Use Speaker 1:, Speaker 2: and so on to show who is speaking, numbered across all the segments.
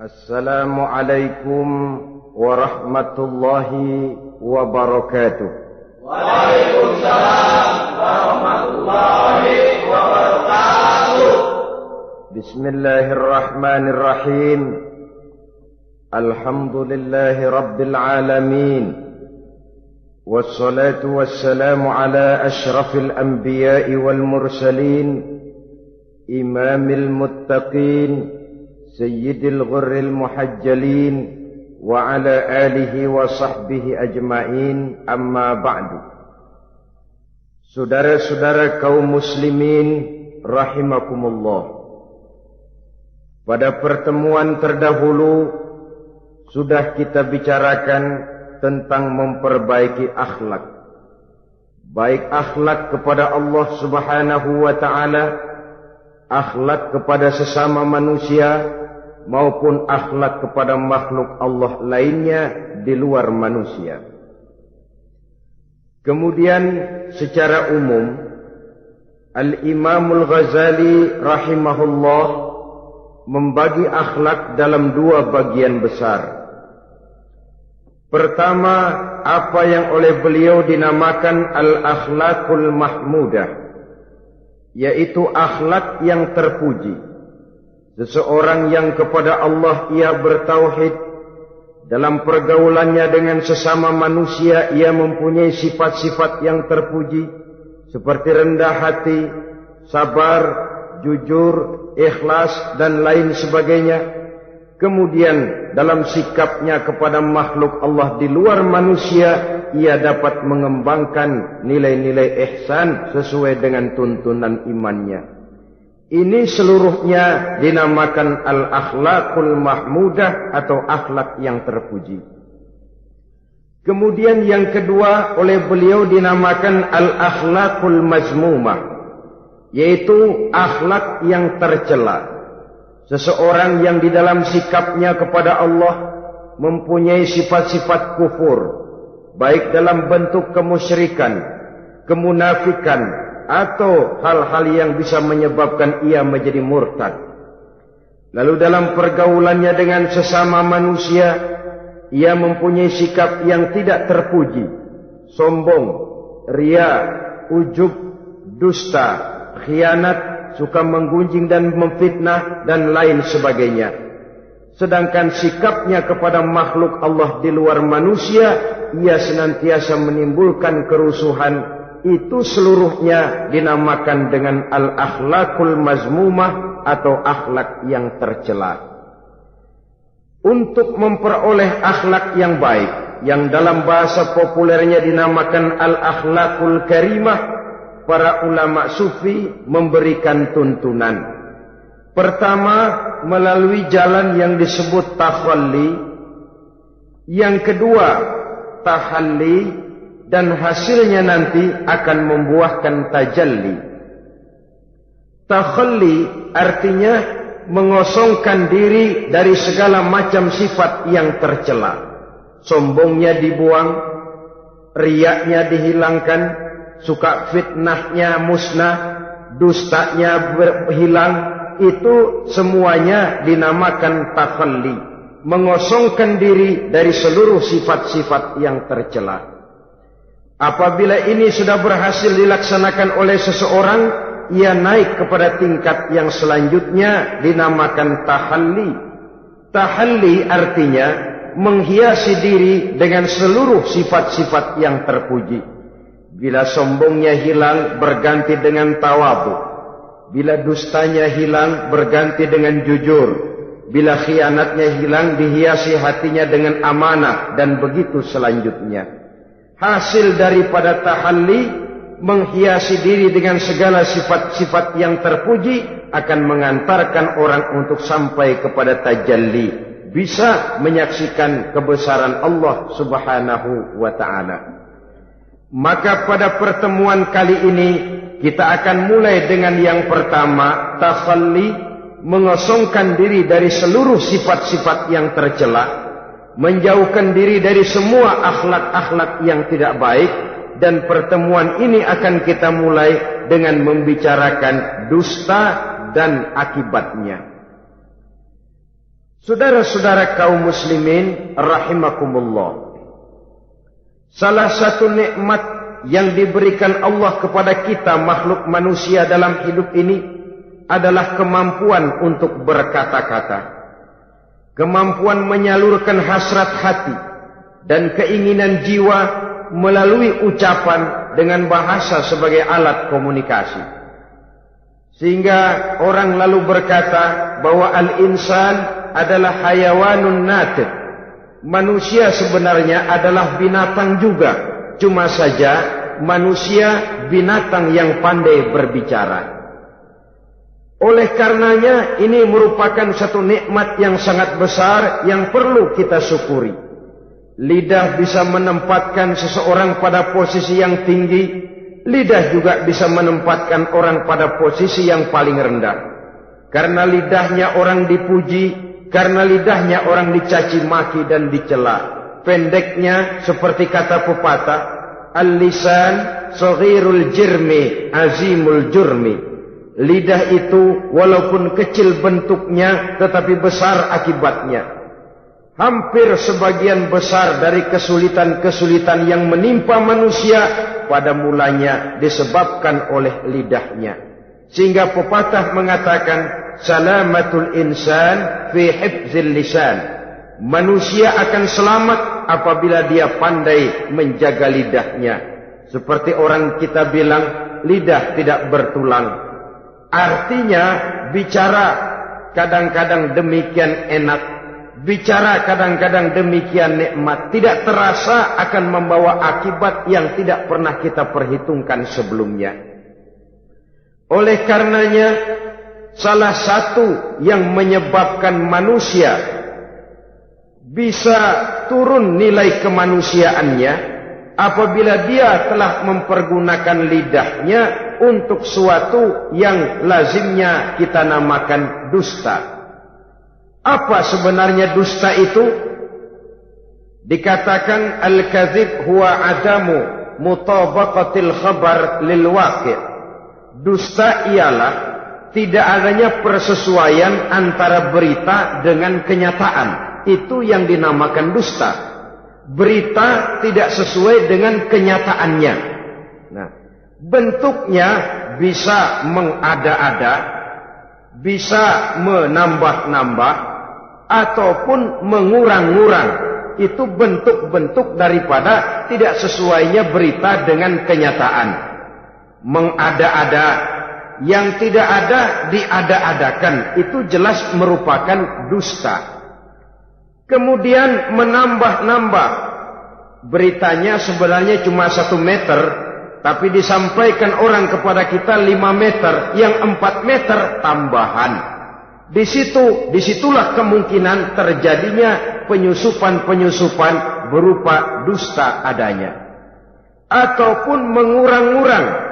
Speaker 1: Assalamualaikum warahmatullahi wabarakatuh.
Speaker 2: Waalaikumsalam warahmatullahi wabarakatuh.
Speaker 1: Bismillahirrahmanirrahim. Alhamdulillahi rabbil alamin. Wassalatu wassalamu ala ashrafil anbiya'i wal mursalin, imamil muttaqin, sayyidil ghurril muhajjalin, wa ala alihi wa sahbihi ajma'in, amma ba'du. Saudara-saudara kaum muslimin rahimakumullah. Pada pertemuan terdahulu sudah kita bicarakan tentang memperbaiki akhlak. Baik akhlak kepada Allah Subhanahu wa ta'ala, akhlak kepada sesama manusia, maupun akhlak kepada makhluk Allah lainnya di luar manusia. Kemudian secara umum Al-Imamul Ghazali rahimahullah membagi akhlak dalam dua bagian besar. Pertama, apa yang oleh beliau dinamakan al-akhlakul mahmudah, yaitu akhlak yang terpuji. Seseorang yang kepada Allah ia bertauhid, dalam pergaulannya dengan sesama manusia ia mempunyai sifat-sifat yang terpuji, seperti rendah hati, sabar, jujur, ikhlas, dan lain sebagainya. Kemudian dalam sikapnya kepada makhluk Allah di luar manusia, ia dapat mengembangkan nilai-nilai ihsan sesuai dengan tuntunan imannya. Ini seluruhnya dinamakan al-akhlakul mahmudah atau akhlak yang terpuji. Kemudian yang kedua oleh beliau dinamakan al-akhlakul mazmumah, yaitu akhlak yang tercela. Seseorang yang di dalam sikapnya kepada Allah mempunyai sifat-sifat kufur, baik dalam bentuk kemusyrikan, kemunafikan, atau hal-hal yang bisa menyebabkan ia menjadi murtad. Lalu dalam pergaulannya dengan sesama manusia, ia mempunyai sikap yang tidak terpuji, sombong, ria, ujub, dusta, khianat, suka menggunjing dan memfitnah, dan lain sebagainya. Sedangkan sikapnya kepada makhluk Allah di luar manusia, ia senantiasa menimbulkan kerusuhan. Itu seluruhnya dinamakan dengan al-akhlakul mazmumah atau akhlak yang tercela. Untuk memperoleh akhlak yang baik, yang dalam bahasa populernya dinamakan al-akhlakul karimah, para ulama sufi memberikan tuntunan. Pertama, melalui jalan yang disebut takhalli. Yang kedua, tahalli. Dan hasilnya nanti akan membuahkan tajalli. Takhalli artinya mengosongkan diri dari segala macam sifat yang tercela. Sombongnya dibuang, riyaknya dihilangkan, suka fitnahnya musnah, dustanya hilang. Itu semuanya dinamakan takhalli, mengosongkan diri dari seluruh sifat-sifat yang tercela. Apabila ini sudah berhasil dilaksanakan oleh seseorang, ia naik kepada tingkat yang selanjutnya dinamakan tahalli. Tahalli artinya menghiasi diri dengan seluruh sifat-sifat yang terpuji. Bila sombongnya hilang, berganti dengan tawadhu. Bila dustanya hilang, berganti dengan jujur. Bila khianatnya hilang, dihiasi hatinya dengan amanah, dan begitu selanjutnya. Hasil daripada tahalli, menghiasi diri dengan segala sifat-sifat yang terpuji, akan mengantarkan orang untuk sampai kepada tajalli, bisa menyaksikan kebesaran Allah Subhanahu wa ta'ala. Maka pada pertemuan kali ini kita akan mulai dengan yang pertama, takhalli, mengosongkan diri dari seluruh sifat-sifat yang tercela, menjauhkan diri dari semua akhlak-akhlak yang tidak baik. Dan pertemuan ini akan kita mulai dengan membicarakan dusta dan akibatnya. Saudara-saudara kaum muslimin rahimakumullah. Salah satu nikmat yang diberikan Allah kepada kita makhluk manusia dalam hidup ini adalah kemampuan untuk berkata-kata. Kemampuan menyalurkan hasrat hati dan keinginan jiwa melalui ucapan dengan bahasa sebagai alat komunikasi. Sehingga orang lalu berkata bahwa al-insan adalah hayawanun natiq. Manusia sebenarnya adalah binatang juga. Cuma saja manusia binatang yang pandai berbicara. Oleh karenanya ini merupakan satu nikmat yang sangat besar yang perlu kita syukuri. Lidah bisa menempatkan seseorang pada posisi yang tinggi. Lidah juga bisa menempatkan orang pada posisi yang paling rendah. Karena lidahnya orang dipuji, karena lidahnya orang dicaci maki dan dicela. Pendeknya seperti kata pepatah, al-lisan saghirul jirmi azimul jurmi. Lidah itu walaupun kecil bentuknya tetapi besar akibatnya. Hampir sebagian besar dari kesulitan-kesulitan yang menimpa manusia pada mulanya disebabkan oleh lidahnya. Sehingga pepatah mengatakan salamatul insan fi hifzil lisan. Manusia akan selamat apabila dia pandai menjaga lidahnya. Seperti orang kita bilang lidah tidak bertulang. Artinya bicara kadang-kadang demikian enak, bicara kadang-kadang demikian nikmat, tidak terasa akan membawa akibat yang tidak pernah kita perhitungkan sebelumnya. Oleh karenanya salah satu yang menyebabkan manusia bisa turun nilai kemanusiaannya apabila dia telah mempergunakan lidahnya untuk suatu yang lazimnya kita namakan dusta. Apa sebenarnya dusta itu? Dikatakan al-kadzib huwa adamu mutabaqatil khabar lil waqi'. Dusta ialah tidak adanya persesuaian antara berita dengan kenyataan. Itu yang dinamakan dusta. Berita tidak sesuai dengan kenyataannya. Nah, bentuknya bisa mengada-ada, bisa menambah-nambah, ataupun mengurang-ngurang. Itu bentuk-bentuk daripada tidak sesuainya berita dengan kenyataan. Mengada-ada, yang tidak ada diada-adakan. Itu jelas merupakan dusta. Kemudian menambah-nambah. Beritanya sebenarnya cuma 1 meter, tapi disampaikan orang kepada kita 5 meter, yang 4 meter tambahan. Disitulah kemungkinan terjadinya penyusupan-penyusupan berupa dusta adanya. Ataupun mengurang-urang.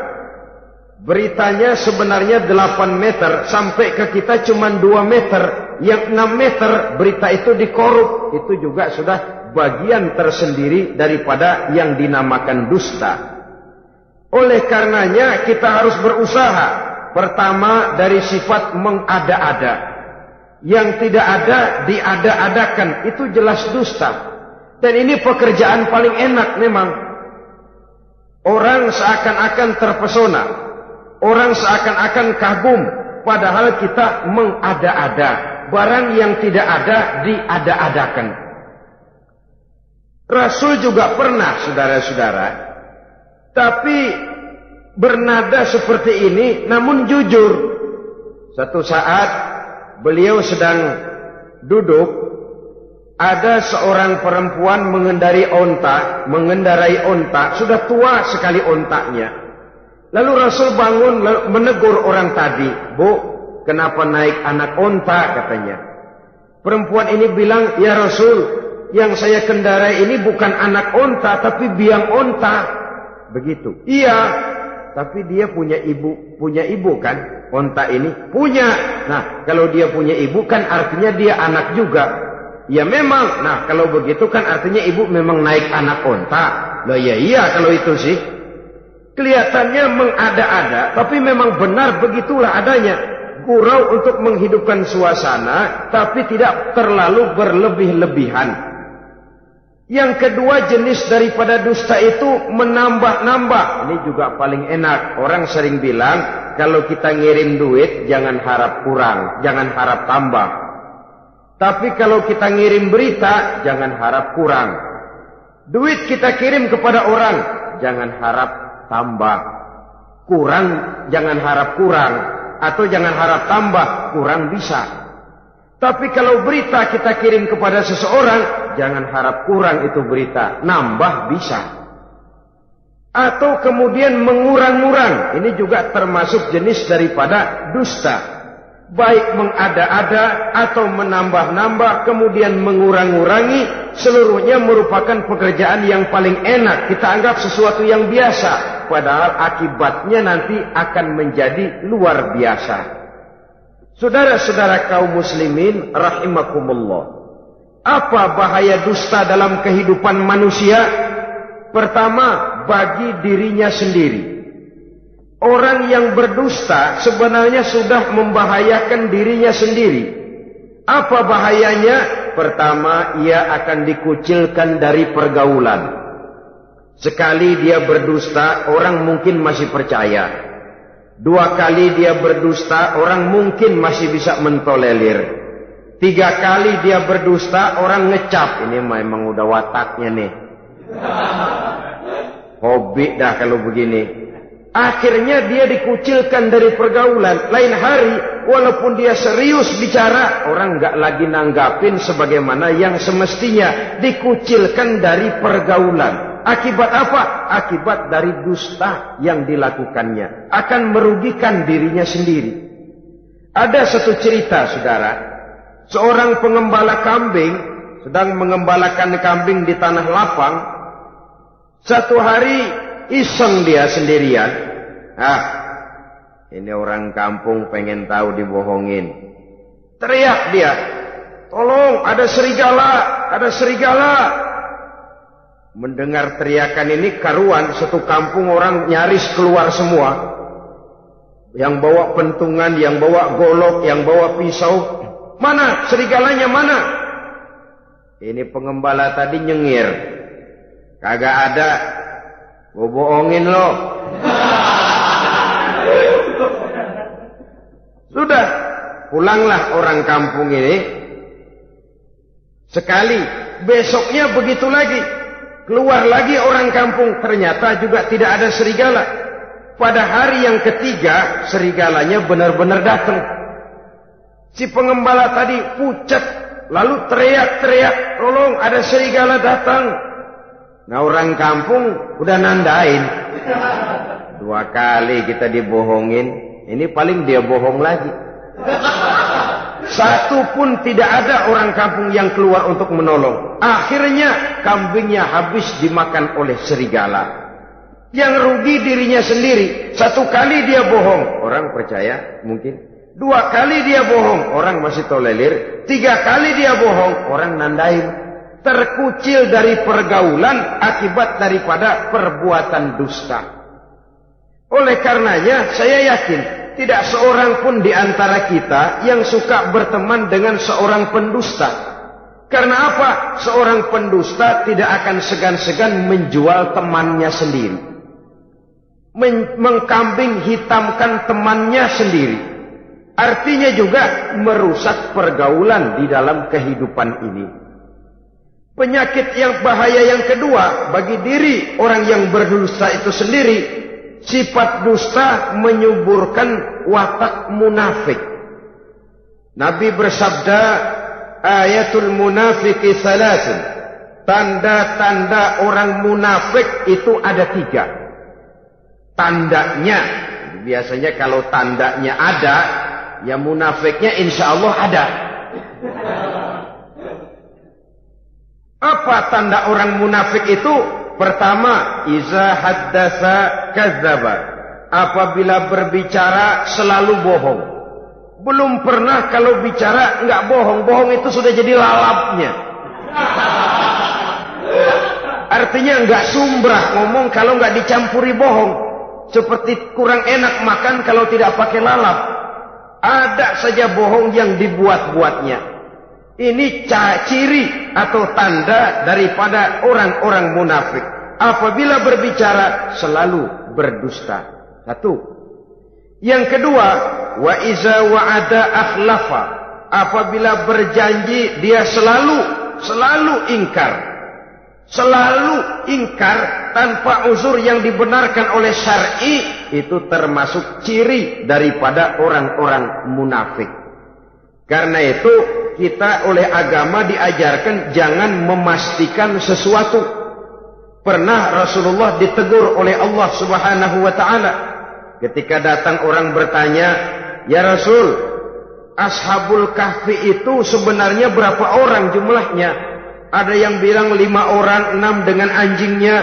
Speaker 1: Beritanya sebenarnya 8 meter, sampai ke kita cuma 2 meter. Yang 6 meter berita itu dikorup. Itu juga sudah bagian tersendiri daripada yang dinamakan dusta. Oleh karenanya kita harus berusaha. Pertama dari sifat mengada-ada. Yang tidak ada diada-adakan. Itu jelas dusta. Dan ini pekerjaan paling enak memang. Orang seakan-akan terpesona. Orang seakan-akan kagum. Padahal kita mengada-ada. Barang yang tidak ada diada-adakan. Rasul juga pernah, saudara-saudara, tapi bernada seperti ini, namun jujur. Satu saat beliau sedang duduk, ada seorang perempuan mengendarai onta, sudah tua sekali ontanya. Lalu Rasul bangun menegur orang tadi, "Bu, kenapa naik anak onta?" katanya. Perempuan ini bilang, "Ya Rasul, yang saya kendarai ini bukan anak onta, tapi biang onta." Begitu. "Iya, tapi dia punya ibu kan? Onta ini punya." Nah, kalau dia punya ibu kan artinya dia anak juga. Ya memang. Nah, kalau begitu kan artinya ibu memang naik anak onta. Loh ya iya kalau itu sih. Kelihatannya mengada-ada, tapi memang benar begitulah adanya. gurau untuk menghidupkan suasana, tapi tidak terlalu berlebih-lebihan. Yang kedua jenis daripada dusta itu menambah-nambah. Ini juga paling enak. Orang sering bilang, kalau kita ngirim duit, jangan harap kurang, jangan harap tambah. Tapi kalau kita ngirim berita, jangan harap kurang. Duit kita kirim kepada orang, jangan harap tambah. Kurang, jangan harap kurang. Atau jangan harap tambah, kurang bisa. Tapi kalau berita kita kirim kepada seseorang, jangan harap kurang itu berita, nambah bisa. Atau kemudian mengurang-urang, ini juga termasuk jenis daripada dusta. Baik mengada-ada atau menambah-nambah, kemudian mengurang-urangi, seluruhnya merupakan pekerjaan yang paling enak. Kita anggap sesuatu yang biasa, padahal akibatnya nanti akan menjadi luar biasa. Saudara-saudara kaum muslimin rahimakumullah. Apa bahaya dusta dalam kehidupan manusia? Pertama, bagi dirinya sendiri. Orang yang berdusta sebenarnya sudah membahayakan dirinya sendiri. Apa bahayanya? Pertama, ia akan dikucilkan dari pergaulan. Sekali dia berdusta, orang mungkin masih percaya. 2 kali dia berdusta, orang mungkin masih bisa mentolerir. 3 kali dia berdusta, orang ngecap. Ini memang udah wataknya nih. Hobi dah kalau begini. Akhirnya dia dikucilkan dari pergaulan. Lain hari, walaupun dia serius bicara, orang nggak lagi nanggapin sebagaimana yang semestinya. Dikucilkan dari pergaulan. Akibat apa? Akibat dari dusta yang dilakukannya. Akan merugikan dirinya sendiri. Ada satu cerita, saudara. Seorang pengembala kambing sedang mengembalakan kambing di tanah lapang. Satu hari iseng dia sendirian. Ini orang kampung pengen tahu dibohongin. Teriak dia. Tolong, ada serigala, ada serigala. Mendengar teriakan ini karuan, satu kampung orang nyaris keluar semua. Yang bawa pentungan, yang bawa golok, yang bawa pisau. Mana serigalanya, mana? Ini pengembala tadi nyengir. Kagak ada. Gua bohongin lo. Sudah, pulanglah orang kampung ini. Sekali, besoknya begitu lagi. Keluar lagi orang kampung, ternyata juga tidak ada serigala. Pada hari yang ketiga, serigalanya benar-benar datang. Si pengembala tadi pucat, lalu teriak-teriak, tolong ada serigala datang. Nah orang kampung udah nandain. 2 kali kita dibohongin, ini paling dia bohong lagi. Satu pun tidak ada orang kampung yang keluar untuk menolong. Akhirnya kambingnya habis dimakan oleh serigala. Yang rugi dirinya sendiri. 1 kali dia bohong, orang percaya mungkin. 2 kali dia bohong, orang masih tolerir. 3 kali dia bohong, orang nandain. Terkucil dari pergaulan akibat daripada perbuatan dusta. Oleh karenanya saya yakin tidak seorang pun di antara kita yang suka berteman dengan seorang pendusta. Karena apa? Seorang pendusta tidak akan segan-segan menjual temannya sendiri. Mengkambing hitamkan temannya sendiri. Artinya juga merusak pergaulan di dalam kehidupan ini. Penyakit yang bahaya yang kedua bagi diri orang yang berdusta itu sendiri, sifat dusta menyuburkan watak munafik. Nabi bersabda, ayatul munafiki salasun. Tanda-tanda orang munafik itu ada 3. Tandanya, biasanya kalau tandanya ada, ya munafiknya insya Allah ada. Apa tanda orang munafik itu? Pertama, iza haddasa kadzdzaba. Apabila berbicara selalu bohong. Belum pernah kalau bicara enggak bohong. Bohong itu sudah jadi lalapnya. Artinya enggak sumbrah ngomong kalau enggak dicampuri bohong. Seperti kurang enak makan kalau tidak pakai lalap. Ada saja bohong yang dibuat-buatnya. Ini ciri atau tanda daripada orang-orang munafik. Apabila berbicara selalu berdusta. Satu. Yang kedua, wa iza wa'ada akhlafa. Apabila berjanji dia selalu ingkar. Selalu ingkar tanpa uzur yang dibenarkan oleh syar'i, itu termasuk ciri daripada orang-orang munafik. Karena itu kita oleh agama diajarkan jangan memastikan sesuatu. Pernah Rasulullah ditegur oleh Allah Subhanahu wa taala ketika datang orang bertanya, "Ya Rasul, Ashabul Kahfi itu sebenarnya berapa orang jumlahnya?" Ada yang bilang 5 orang, 6 dengan anjingnya.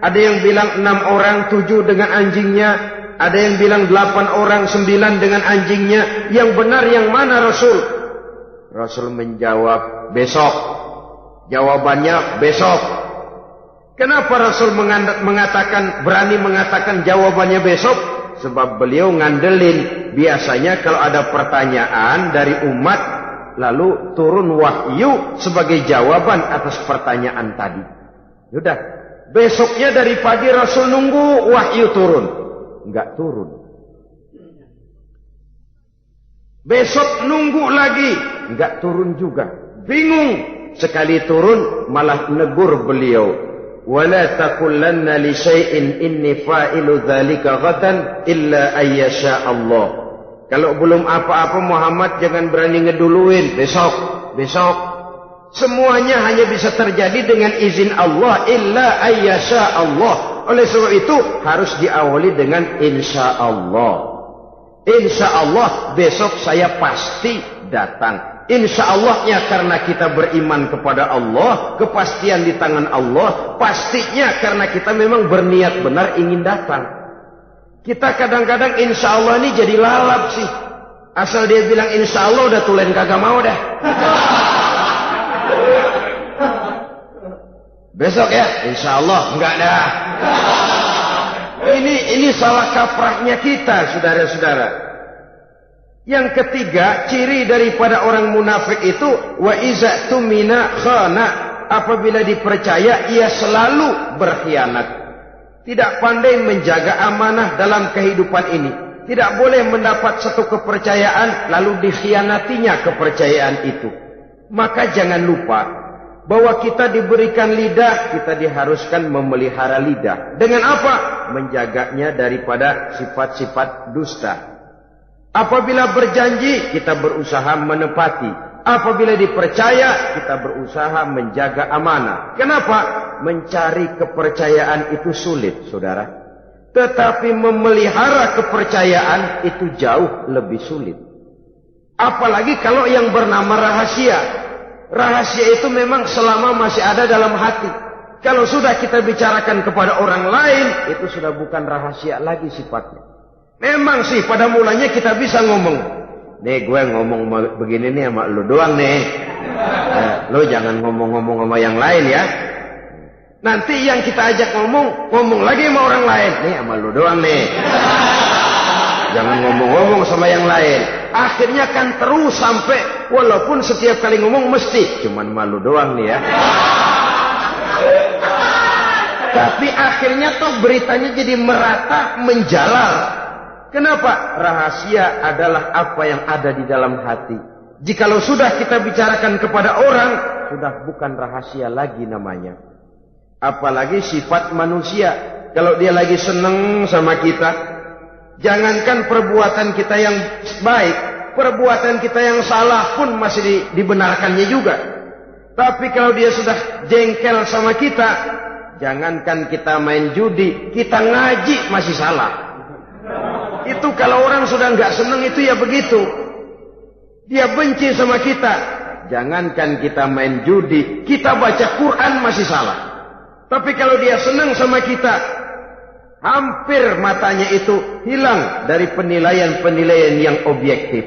Speaker 1: Ada yang bilang 6 orang, 7 dengan anjingnya. Ada yang bilang 8 orang, 9 dengan anjingnya. Yang benar yang mana Rasul? Rasul menjawab, besok. Jawabannya besok. Kenapa Rasul berani mengatakan jawabannya besok? Sebab beliau ngandelin. Biasanya kalau ada pertanyaan dari umat, lalu turun wahyu sebagai jawaban atas pertanyaan tadi. Sudah. Besoknya dari pagi Rasul nunggu wahyu turun. Enggak turun. Besok nunggu lagi. Enggak turun juga. Bingung. Sekali turun malah negur beliau. Wala taqulanna li syai'in inni fa'ilu dzalika ghadan illa ayyasha Allah. Kalau belum apa-apa Muhammad jangan berani ngeduluin. Besok. Semuanya hanya bisa terjadi dengan izin Allah. Illa ayyasha Allah. Oleh sebab itu harus diawali dengan insya Allah. Insya Allah besok saya pasti datang. Insya Allahnya karena kita beriman kepada Allah. Kepastian di tangan Allah. Pastinya karena kita memang berniat benar ingin datang. Kita kadang-kadang insya Allah ini jadi lalap sih. Asal dia bilang insya Allah udah tulen kagak mau dah. Besok ya insya Allah enggak dah. Ini salah kaprahnya kita saudara-saudara. Yang ketiga, ciri daripada orang munafik itu wa iza tumina khana. Apabila dipercaya ia selalu berkhianat. Tidak pandai menjaga amanah dalam kehidupan ini. Tidak boleh mendapat satu kepercayaan lalu dikhianatinya kepercayaan itu. Maka jangan lupa bahwa kita diberikan lidah, kita diharuskan memelihara lidah. Dengan apa? Menjaganya daripada sifat-sifat dusta. Apabila berjanji, kita berusaha menepati. Apabila dipercaya, kita berusaha menjaga amanah. Kenapa? Mencari kepercayaan itu sulit, saudara. Tetapi memelihara kepercayaan itu jauh lebih sulit. Apalagi kalau yang bernama rahasia. Rahasia itu memang selama masih ada dalam hati. Kalau sudah kita bicarakan kepada orang lain, itu sudah bukan rahasia lagi sifatnya. Memang sih pada mulanya kita bisa ngomong. Nih gue ngomong begini nih sama lu doang nih. Lu jangan ngomong-ngomong sama yang lain ya. Nanti yang kita ajak ngomong lagi sama orang lain. Nih sama lu doang nih. Jangan ngomong-ngomong sama yang lain. Akhirnya kan terus sampai walaupun setiap kali ngomong mesti cuman malu doang nih ya. Tapi akhirnya tuh beritanya jadi merata menjalar. Kenapa? Rahasia adalah apa yang ada di dalam hati. Jikalau sudah kita bicarakan kepada orang, sudah bukan rahasia lagi namanya. Apalagi sifat manusia. Kalau dia lagi seneng sama kita, jangankan perbuatan kita yang baik, perbuatan kita yang salah pun masih dibenarkannya juga. Tapi kalau dia sudah jengkel sama kita, jangankan kita main judi, kita ngaji masih salah. Itu kalau orang sudah nggak senang itu ya begitu. Dia benci sama kita. Jangankan kita main judi, kita baca Quran masih salah. Tapi kalau dia senang sama kita, hampir matanya itu hilang dari penilaian-penilaian yang objektif.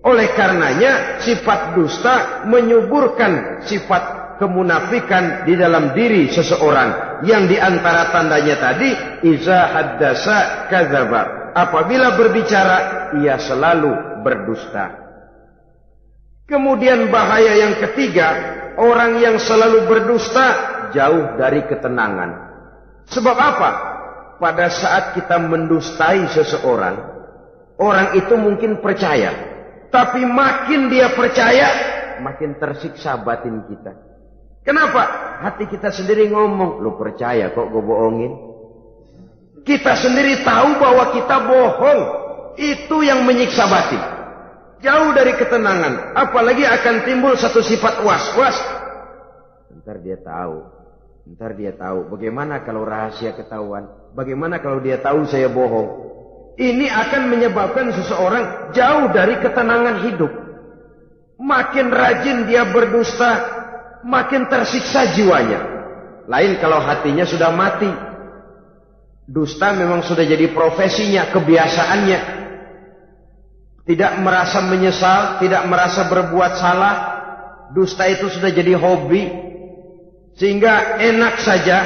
Speaker 1: Oleh karenanya sifat dusta menyuburkan sifat kemunafikan di dalam diri seseorang. Yang diantara tandanya tadi, iza haddasa kadzaba. apabila berbicara, ia selalu berdusta. Kemudian bahaya yang ketiga, orang yang selalu berdusta jauh dari ketenangan. Sebab apa? Pada saat kita mendustai seseorang, orang itu mungkin percaya. Tapi makin dia percaya, makin tersiksa batin kita. Kenapa? Hati kita sendiri ngomong, lu percaya kok gue bohongin? Kita sendiri tahu bahwa kita bohong. Itu yang menyiksa batin. Jauh dari ketenangan. Apalagi akan timbul satu sifat was-was. Ntar dia tahu. Bagaimana kalau rahasia ketahuan? Bagaimana kalau dia tahu saya bohong? Ini akan menyebabkan seseorang jauh dari ketenangan hidup. Makin rajin dia berdusta, makin tersiksa jiwanya. Lain kalau hatinya sudah mati. Dusta memang sudah jadi profesinya, kebiasaannya. Tidak merasa menyesal, tidak merasa berbuat salah. Dusta itu sudah jadi hobi. Sehingga enak saja.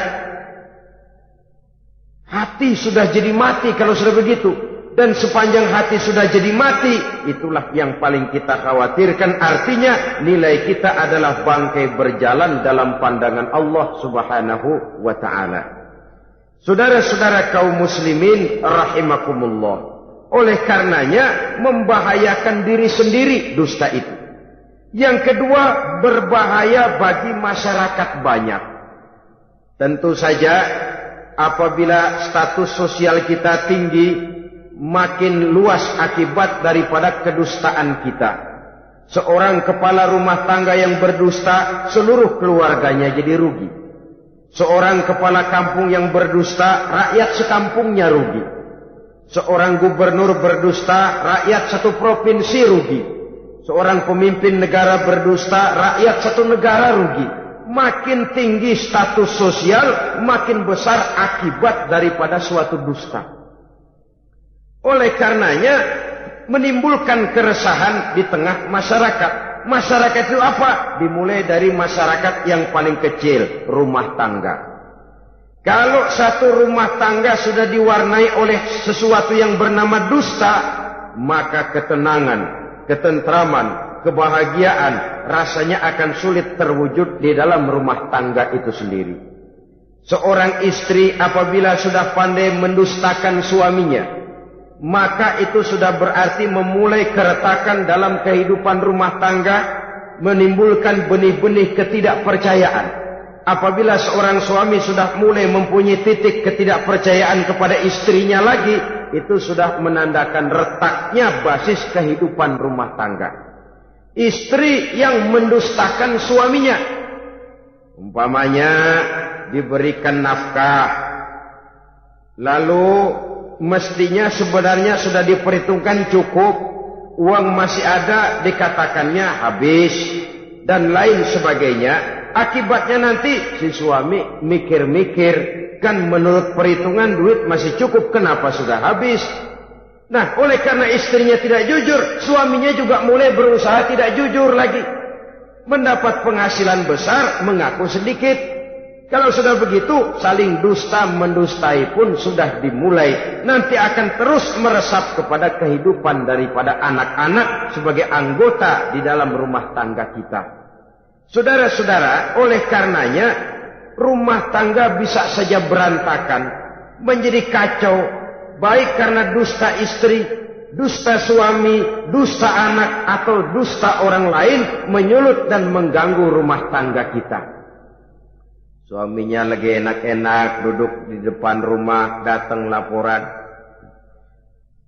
Speaker 1: Hati sudah jadi mati kalau sudah begitu. Dan sepanjang hati sudah jadi mati, itulah yang paling kita khawatirkan. Artinya nilai kita adalah bangkai berjalan dalam pandangan Allah Subhanahu wa ta'ala. Saudara-saudara kaum muslimin rahimakumullah. Oleh karenanya membahayakan diri sendiri dusta itu. Yang kedua, berbahaya bagi masyarakat banyak. Tentu saja apabila status sosial kita tinggi, makin luas akibat daripada kedustaan kita. Seorang kepala rumah tangga yang berdusta, seluruh keluarganya jadi rugi. Seorang kepala kampung yang berdusta, rakyat sekampungnya rugi. Seorang gubernur berdusta, rakyat satu provinsi rugi. Seorang pemimpin negara berdusta, rakyat satu negara rugi. Makin tinggi status sosial, makin besar akibat daripada suatu dusta. Oleh karenanya menimbulkan keresahan di tengah masyarakat. Masyarakat itu apa? Dimulai dari masyarakat yang paling kecil, rumah tangga. Kalau satu rumah tangga sudah diwarnai oleh sesuatu yang bernama dusta, maka ketenangan, ketentraman, kebahagiaan rasanya akan sulit terwujud di dalam rumah tangga itu sendiri. Seorang istri apabila sudah pandai mendustakan suaminya, maka itu sudah berarti memulai keretakan dalam kehidupan rumah tangga, menimbulkan benih-benih ketidakpercayaan. Apabila seorang suami sudah mulai mempunyai titik ketidakpercayaan kepada istrinya lagi, itu sudah menandakan retaknya basis kehidupan rumah tangga. Istri yang mendustakan suaminya, umpamanya diberikan nafkah, lalu mestinya sebenarnya sudah diperhitungkan cukup, uang masih ada, dikatakannya habis, dan lain sebagainya. Akibatnya nanti si suami mikir-mikir, kan menurut perhitungan duit masih cukup, kenapa sudah habis? Nah, oleh karena istrinya tidak jujur, suaminya juga mulai berusaha tidak jujur lagi. Mendapat penghasilan besar, mengaku sedikit. Kalau sudah begitu, saling dusta mendustai pun sudah dimulai. Nanti akan terus meresap kepada kehidupan daripada anak-anak sebagai anggota di dalam rumah tangga kita. Saudara-saudara, oleh karenanya rumah tangga bisa saja berantakan, menjadi kacau, baik karena dusta istri, dusta suami, dusta anak, atau dusta orang lain menyulut dan mengganggu rumah tangga kita. Suaminya lagi enak-enak duduk di depan rumah, datang laporan.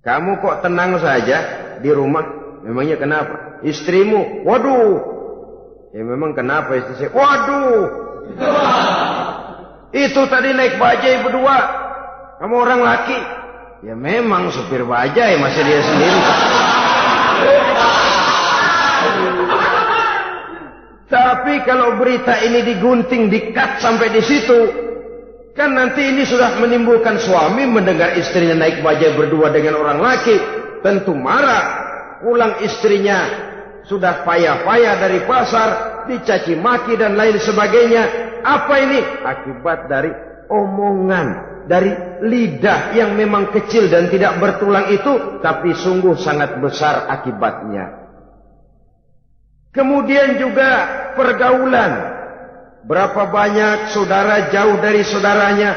Speaker 1: Kamu kok tenang saja di rumah? Memangnya kenapa? Istrimu, waduh. Ya memang kenapa istri saya? Waduh. Itu tadi naik bajai berdua. Kamu orang laki. Ya memang supir bajai, masih dia sendiri. Tapi kalau berita ini digunting, di-cut sampai di situ, kan nanti ini sudah menimbulkan suami mendengar istrinya naik bajai berdua dengan orang laki, tentu marah. Pulang istrinya sudah payah-payah dari pasar, dicaci maki dan lain sebagainya. Apa ini? Akibat dari omongan dari lidah yang memang kecil dan tidak bertulang itu, tapi sungguh sangat besar akibatnya. Kemudian juga pergaulan. Berapa banyak saudara jauh dari saudaranya,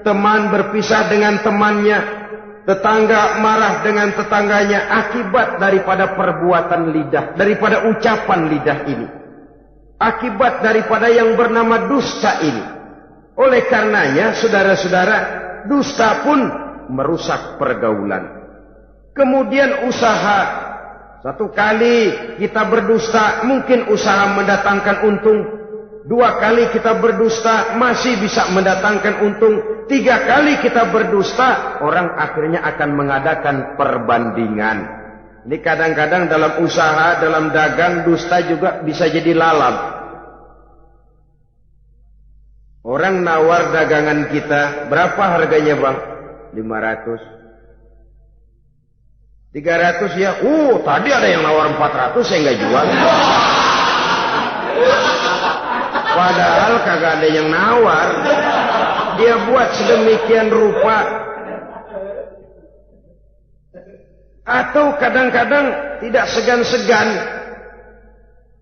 Speaker 1: teman berpisah dengan temannya, tetangga marah dengan tetangganya, akibat daripada perbuatan lidah, daripada ucapan lidah ini. Akibat daripada yang bernama dusta ini. Oleh karenanya, saudara-saudara, dusta pun merusak pergaulan. Kemudian usaha. Satu kali kita berdusta, mungkin usaha mendatangkan untung. 2 kali kita berdusta, masih bisa mendatangkan untung. 3 kali kita berdusta, orang akhirnya akan mengadakan perbandingan. Ini kadang-kadang dalam usaha, dalam dagang, dusta juga bisa jadi lalat. Orang nawar dagangan kita, berapa harganya bang? 500. 300 ya. Tadi ada yang nawar 400, saya nggak jual. Padahal kagak ada yang nawar. Dia buat sedemikian rupa. Atau kadang-kadang tidak segan-segan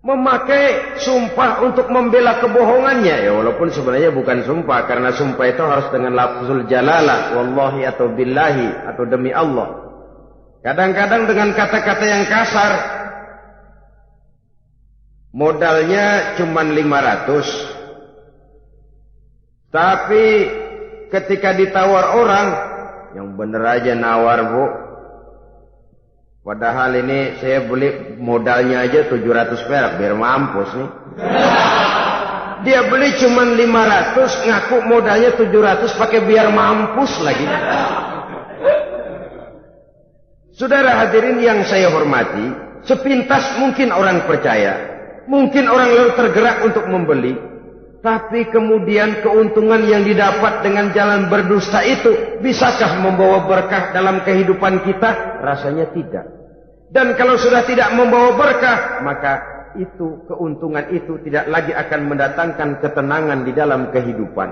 Speaker 1: memakai sumpah untuk membela kebohongannya. Ya walaupun sebenarnya bukan sumpah, karena sumpah itu harus dengan lafzul jalalah, wallahi atau billahi, atau demi Allah. Kadang-kadang dengan kata-kata yang kasar. Modalnya cuma 500. Tapi ketika ditawar orang, yang bener aja nawar bu. Padahal ini saya beli modalnya aja 700 perak, biar mampus nih. Dia beli cuma 500, ngaku modalnya 700 pakai biar mampus lagi. Saudara hadirin yang saya hormati, sepintas mungkin orang percaya, mungkin orang lalu tergerak untuk membeli, tapi kemudian keuntungan yang didapat dengan jalan berdusta itu, bisakah membawa berkah dalam kehidupan kita? Rasanya tidak. Dan kalau sudah tidak membawa berkah, maka itu, keuntungan itu tidak lagi akan mendatangkan ketenangan di dalam kehidupan.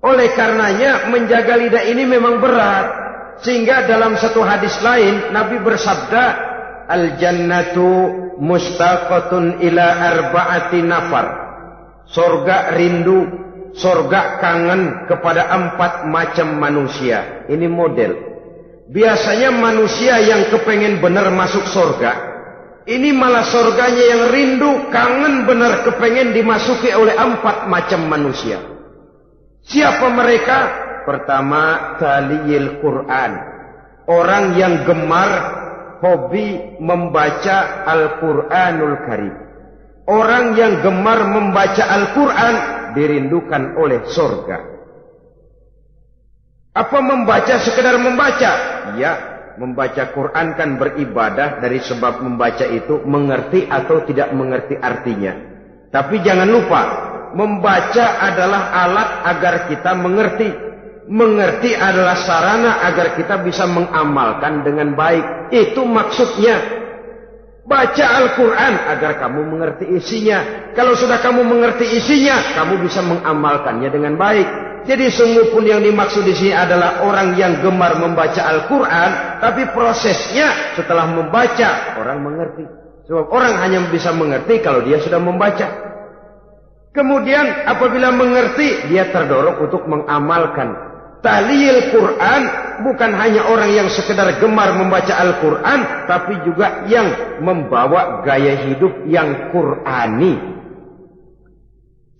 Speaker 1: Oleh karenanya, menjaga lidah ini memang berat. Sehingga dalam satu hadis lain Nabi bersabda, al-jannatu mustaqatun ila arba'ati nafar. Sorga rindu, sorga kangen kepada 4 macam manusia. Ini model. Biasanya manusia yang kepengen benar masuk sorga, ini malah sorganya yang rindu, kangen benar kepengen dimasuki oleh 4 macam manusia. Siapa mereka? Pertama, taliyil Quran. Orang yang gemar, hobi membaca Al-Quranul Karim. Orang yang gemar membaca Al-Quran dirindukan oleh surga. Apa membaca sekedar membaca? Ya, membaca Quran kan beribadah, dari sebab membaca itu mengerti atau tidak mengerti artinya. Tapi jangan lupa, membaca adalah alat agar kita mengerti. Mengerti adalah sarana agar kita bisa mengamalkan dengan baik. Itu maksudnya. Baca Al-Quran agar kamu mengerti isinya. Kalau sudah kamu mengerti isinya, kamu bisa mengamalkannya dengan baik. Jadi sungguh pun yang dimaksud di sini adalah orang yang gemar membaca Al-Quran, tapi prosesnya setelah membaca orang mengerti. Sebab orang hanya bisa mengerti kalau dia sudah membaca. Kemudian apabila mengerti, dia terdorong untuk mengamalkan. Tahlil Quran bukan hanya orang yang sekedar gemar membaca Al-Quran, tapi juga yang membawa gaya hidup yang Qurani.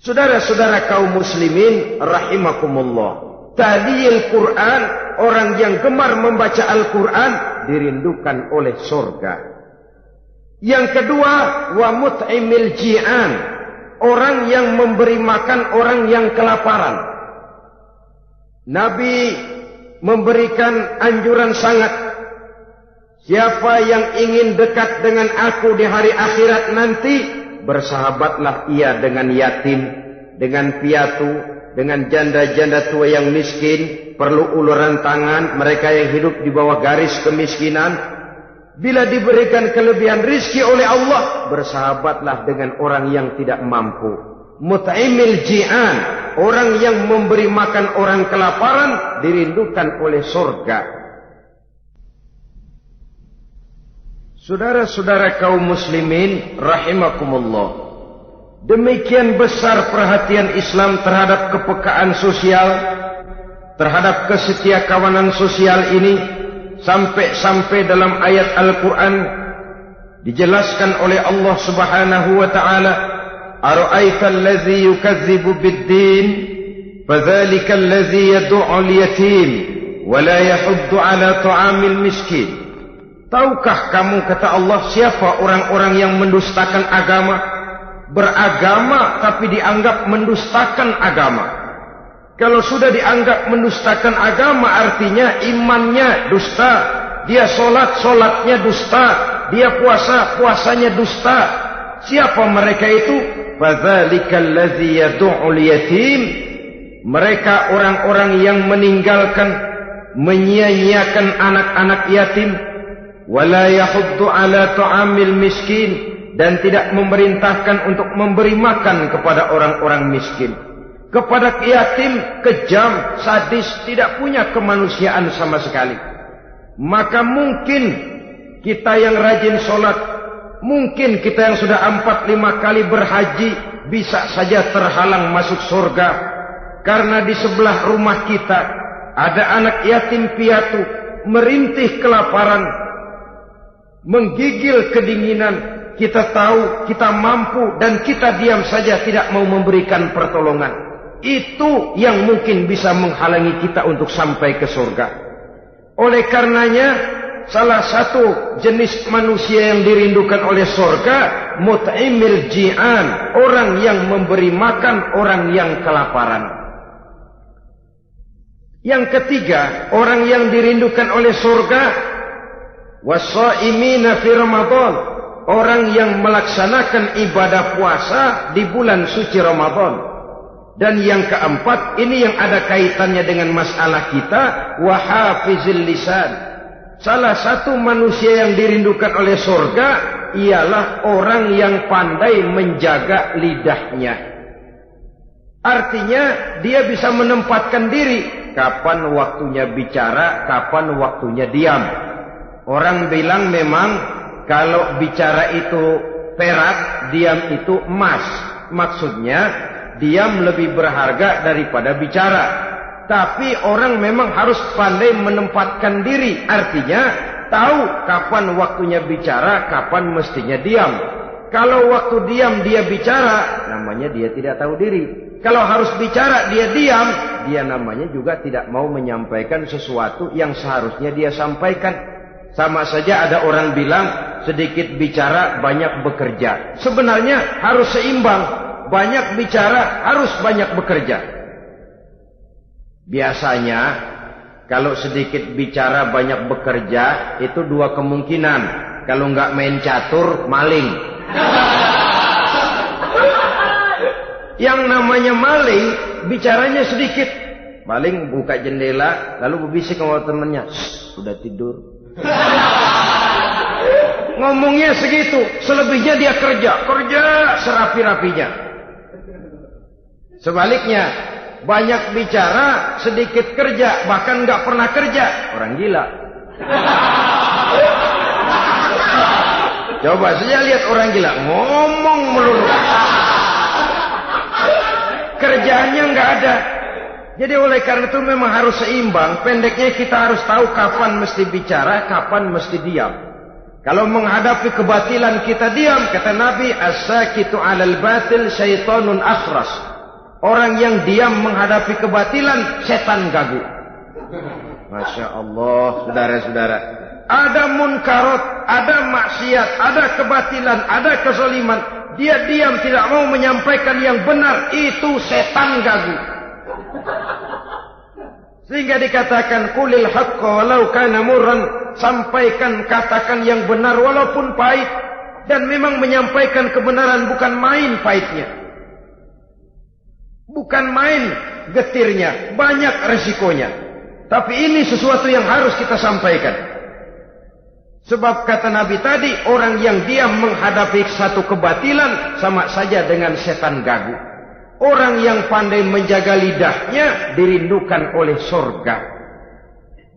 Speaker 1: Saudara-saudara kaum muslimin rahimakumullah, tahlil Quran, orang yang gemar membaca Al-Quran dirindukan oleh surga. Yang kedua, wa mut'imil ji'an, orang yang memberi makan orang yang kelaparan. Nabi memberikan anjuran sangat. Siapa yang ingin dekat dengan aku di hari akhirat nanti, bersahabatlah ia dengan yatim, dengan piatu, dengan janda-janda tua yang miskin, perlu uluran tangan, mereka yang hidup di bawah garis kemiskinan. Bila diberikan kelebihan rizki oleh Allah, bersahabatlah dengan orang yang tidak mampu. Mut'imil ji'an, orang yang memberi makan orang kelaparan dirindukan oleh surga. Saudara-saudara kaum muslimin rahimakumullah, demikian besar perhatian Islam terhadap kepekaan sosial, terhadap kesetiakawanan sosial ini, sampai-sampai dalam ayat Al-Quran dijelaskan oleh Allah Subhanahu wa ta'ala, ara'aita allazi yukadzibu bid-din fadzalika allazi yad'ul yatim wa la yahuddu ala ta'amil miskin. Tahukah kamu, kata Allah, siapa orang-orang yang mendustakan agama, beragama tapi dianggap mendustakan agama. Kalau sudah dianggap mendustakan agama, artinya imannya dusta, dia sholatnya dusta, dia puasanya dusta. Siapa mereka itu? Fadzalikal ladzi yad'ul yatim. Mereka orang-orang yang meninggalkan, menyia-nyiakan anak-anak yatim, wala yahuddu ala ta'amil miskin, dan tidak memerintahkan untuk memberi makan kepada orang-orang miskin. Kepada yatim kejam, sadis, tidak punya kemanusiaan sama sekali. Maka mungkin kita yang rajin sholat, mungkin kita yang sudah 4-5 kali berhaji, bisa saja terhalang masuk surga. Karena di sebelah rumah kita ada anak yatim piatu, merintih kelaparan, menggigil kedinginan. Kita tahu, kita mampu, dan kita diam saja, tidak mau memberikan pertolongan. Itu yang mungkin bisa menghalangi kita untuk sampai ke surga. Oleh karenanya, salah satu jenis manusia yang dirindukan oleh surga, mut'imil ji'an, orang yang memberi makan orang yang kelaparan. Yang ketiga, orang yang dirindukan oleh surga, was-shaimina fi Ramadan, orang yang melaksanakan ibadah puasa di bulan suci Ramadan. Dan yang keempat, ini yang ada kaitannya dengan masalah kita, wa hafizil lisan. Salah satu manusia yang dirindukan oleh surga ialah orang yang pandai menjaga lidahnya. Artinya dia bisa menempatkan diri, kapan waktunya bicara, kapan waktunya diam. Orang bilang memang kalau bicara itu perak, diam itu emas. Maksudnya diam lebih berharga daripada bicara. Tapi orang memang harus pandai menempatkan diri. Artinya tahu kapan waktunya bicara, kapan mestinya diam. Kalau waktu diam dia bicara, namanya dia tidak tahu diri. Kalau harus bicara dia diam, dia namanya juga tidak mau menyampaikan sesuatu yang seharusnya dia sampaikan. Sama saja ada orang bilang sedikit bicara banyak bekerja. Sebenarnya harus seimbang. Banyak bicara harus banyak bekerja. Biasanya kalau sedikit bicara banyak bekerja, itu dua kemungkinan. Kalau nggak main catur, maling. Yang namanya maling, bicaranya sedikit. Maling buka jendela, lalu berbisik sama temannya, sudah tidur. Ngomongnya segitu, selebihnya dia kerja serapi-rapinya. Sebaliknya, banyak bicara, sedikit kerja, bahkan nggak pernah kerja, orang gila. Coba saja lihat orang gila, ngomong melulu, kerjaannya nggak ada. Jadi oleh karena itu memang harus seimbang. Pendeknya kita harus tahu kapan mesti bicara, kapan mesti diam. Kalau menghadapi kebatilan kita diam, kata Nabi, as-sakitu 'alal batil syaitanun akhras. Orang yang diam menghadapi kebatilan, setan gagu. Masya Allah, saudara-saudara. Ada munkarat, ada maksiat, ada kebatilan, ada kezaliman. Dia diam, tidak mau menyampaikan yang benar. Itu setan gagu. Sehingga dikatakan, qulil haqqa walau kana murran. Sampaikan, katakan yang benar walaupun pahit. Dan memang menyampaikan kebenaran bukan main pahitnya. Bukan main getirnya, banyak resikonya. Tapi ini sesuatu yang harus kita sampaikan. Sebab kata Nabi tadi, orang yang diam menghadapi satu kebatilan sama saja dengan setan gagu. Orang yang pandai menjaga lidahnya dirindukan oleh surga.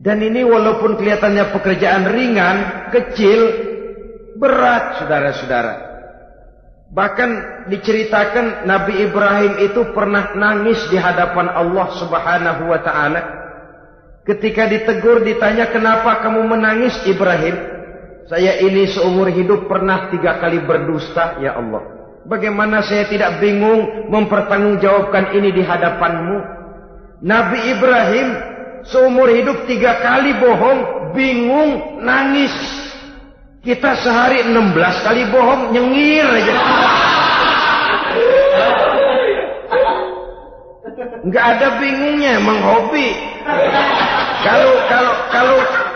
Speaker 1: Dan ini walaupun kelihatannya pekerjaan ringan, kecil, berat saudara-saudara. Bahkan diceritakan Nabi Ibrahim itu pernah nangis di hadapan Allah Subhanahu wa ta'ala. Ketika ditegur ditanya, kenapa kamu menangis Ibrahim? Saya ini seumur hidup pernah 3 kali berdusta ya Allah. Bagaimana saya tidak bingung mempertanggungjawabkan ini di hadapanmu? Nabi Ibrahim seumur hidup 3 kali bohong, bingung, nangis. Kita sehari 16 kali bohong, nyengir aja. Nggak ada bingungnya, emang hobi.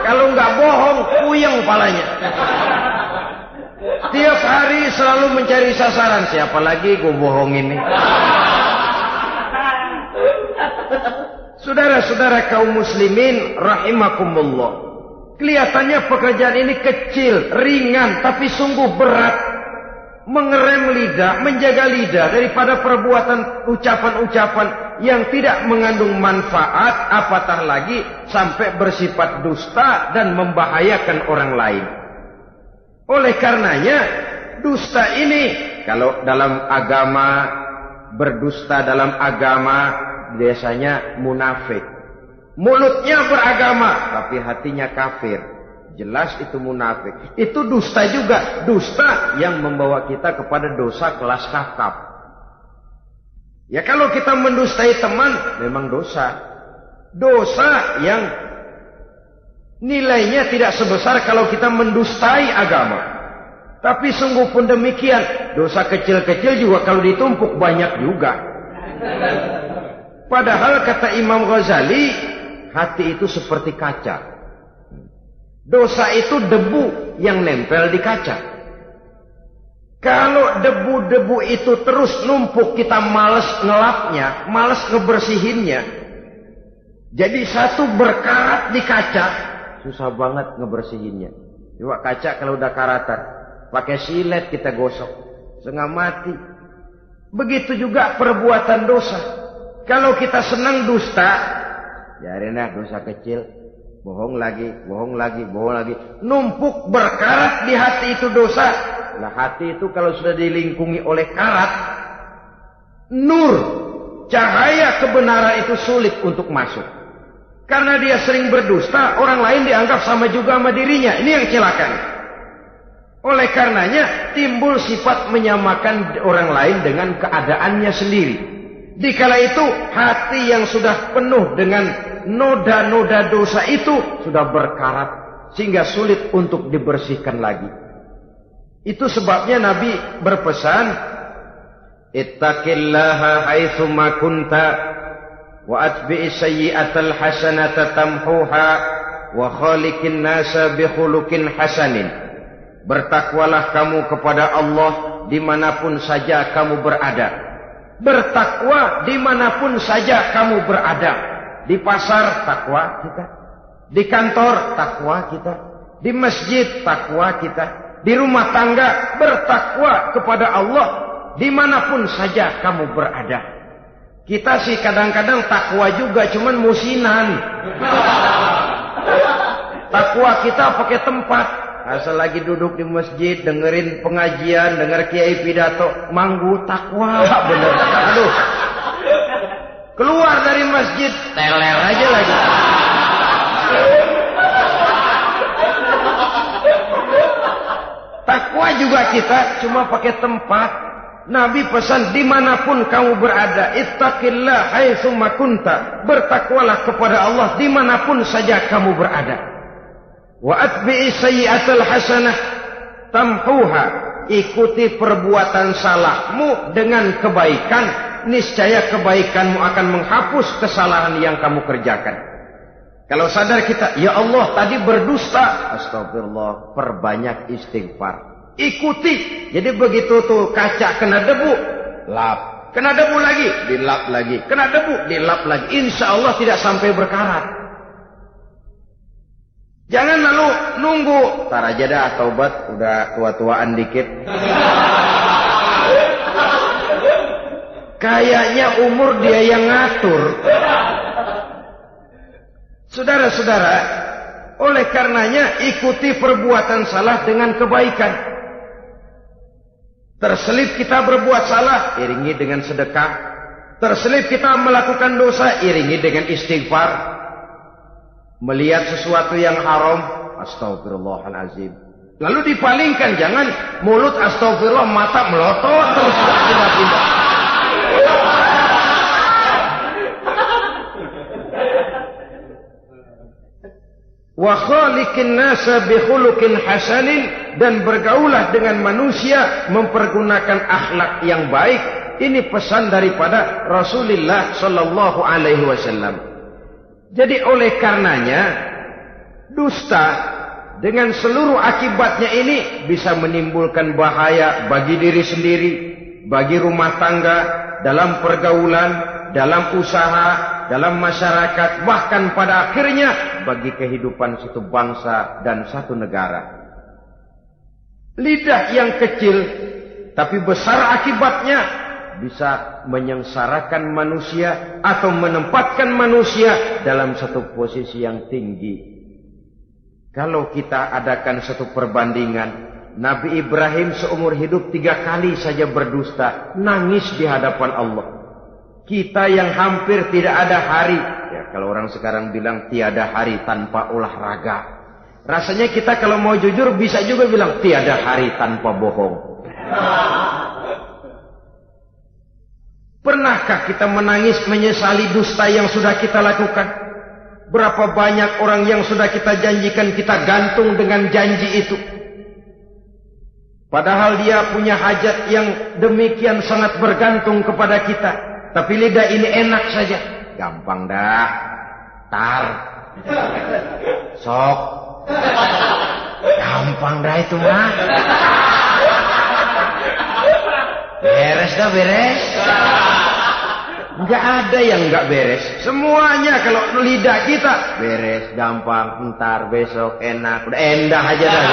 Speaker 1: Kalau nggak bohong, puyeng palanya. Tiap hari selalu mencari sasaran. Siapa lagi gue bohongin nih? Saudara-saudara kaum muslimin rahimakumullah. Kelihatannya pekerjaan ini kecil, ringan, tapi sungguh berat. Mengerem lidah, menjaga lidah daripada perbuatan ucapan-ucapan yang tidak mengandung manfaat, apatah lagi sampai bersifat dusta dan membahayakan orang lain. Oleh karenanya, dusta ini, kalau dalam agama, berdusta dalam agama, biasanya munafik. Mulutnya beragama, tapi hatinya kafir. Jelas itu munafik. Itu dusta juga. Dusta yang membawa kita kepada dosa kelas kakap. Ya kalau kita mendustai teman, memang dosa. Dosa yang nilainya tidak sebesar kalau kita mendustai agama. Tapi sungguh pun demikian, dosa kecil-kecil juga kalau ditumpuk banyak juga. Padahal kata Imam Ghazali, hati itu seperti kaca. Dosa itu debu yang nempel di kaca. Kalau debu-debu itu terus numpuk, kita malas ngelapnya, malas ngebersihinnya. Jadi satu berkarat di kaca, susah banget ngebersihinnya. Coba kaca kalau udah karatan, pakai silet kita gosok, setengah mati. Begitu juga perbuatan dosa. Kalau kita senang dusta, biarinlah dosa kecil. Bohong lagi, bohong lagi, bohong lagi. Numpuk berkarat di hati itu dosa. Nah hati itu kalau sudah dilingkungi oleh karat, nur, cahaya kebenaran itu sulit untuk masuk. Karena dia sering berdusta, orang lain dianggap sama juga sama dirinya. Ini yang celaka. Oleh karenanya timbul sifat menyamakan orang lain dengan keadaannya sendiri. Dikala itu hati yang sudah penuh dengan noda-noda dosa itu sudah berkarat sehingga sulit untuk dibersihkan lagi. Itu sebabnya Nabi berpesan, ittaqillaha haitsu ma kunta wa atbi'is sayyi'atal hasanata tamhuha wa khaliqin nasa bi khuluqin hasanin. Bertakwalah kamu kepada Allah dimanapun saja kamu berada. Bertakwa dimanapun saja kamu berada. Di pasar takwa kita, di kantor takwa kita, di masjid takwa kita, di rumah tangga bertakwa kepada Allah dimanapun saja kamu berada. Kita sih kadang-kadang takwa juga cuman musinan. Takwa kita pakai tempat. Asal lagi duduk di masjid dengerin pengajian, denger kiai pidato, manggu takwa bener. Aduh. Keluar dari masjid, teler aja lagi. Takwa juga kita cuma pakai tempat. Nabi pesan dimanapun kamu berada, ittaqillah haitsu ma kunta. Bertakwalah kepada Allah dimanapun saja kamu berada. Wa atbi'is sayyi'atal hasanah tamhuha. Ikuti perbuatan salahmu dengan kebaikan. Niscaya kebaikanmu akan menghapus kesalahan yang kamu kerjakan. Kalau sadar kita, ya Allah tadi berdusta, astagfirullah, perbanyak istighfar. Ikuti. Jadi begitu tuh kaca kena debu, lap. Kena debu lagi, dilap lagi. Kena debu, dilap lagi. Insya Allah tidak sampai berkarat. Jangan lalu nunggu, tar aja dah taubat, udah tua-tuaan dikit. Kayaknya umur dia yang ngatur. Saudara-saudara, oleh karenanya ikuti perbuatan salah dengan kebaikan. Terselip kita berbuat salah, iringi dengan sedekah. Terselip kita melakukan dosa, iringi dengan istighfar. Melihat sesuatu yang haram, astagfirullahalazim. Lalu dipalingkan, jangan mulut astagfirullah, mata melotot terus pindah-pindah. Wa khaliqin nasa bi khuluqin hasanin, dan bergaulah dengan manusia mempergunakan akhlak yang baik. Ini pesan daripada Rasulullah sallallahu alaihi wasallam. Jadi oleh karenanya dusta dengan seluruh akibatnya ini bisa menimbulkan bahaya bagi diri sendiri, bagi rumah tangga, dalam pergaulan, dalam usaha, dalam masyarakat, bahkan pada akhirnya bagi kehidupan satu bangsa dan satu negara. Lidah yang kecil tapi besar akibatnya bisa menyengsarakan manusia atau menempatkan manusia dalam satu posisi yang tinggi. Kalau kita adakan satu perbandingan, Nabi Ibrahim seumur hidup 3 kali saja berdusta, nangis di hadapan Allah. Kita yang hampir tidak ada hari, ya kalau orang sekarang bilang tiada hari tanpa olahraga. Rasanya kita kalau mau jujur bisa juga bilang tiada hari tanpa bohong. Pernahkah kita menangis menyesali dusta yang sudah kita lakukan? Berapa banyak orang yang sudah kita janjikan kita gantung dengan janji itu. Padahal dia punya hajat yang demikian sangat bergantung kepada kita. Tapi lidah ini enak saja. Gampang dah. Tar. Sok. Gampang dah itu mah. Beres dah beres. Enggak ada yang enggak beres. Semuanya kalau lidah kita beres, gampang, ntar, besok, enak, udah endah aja dah.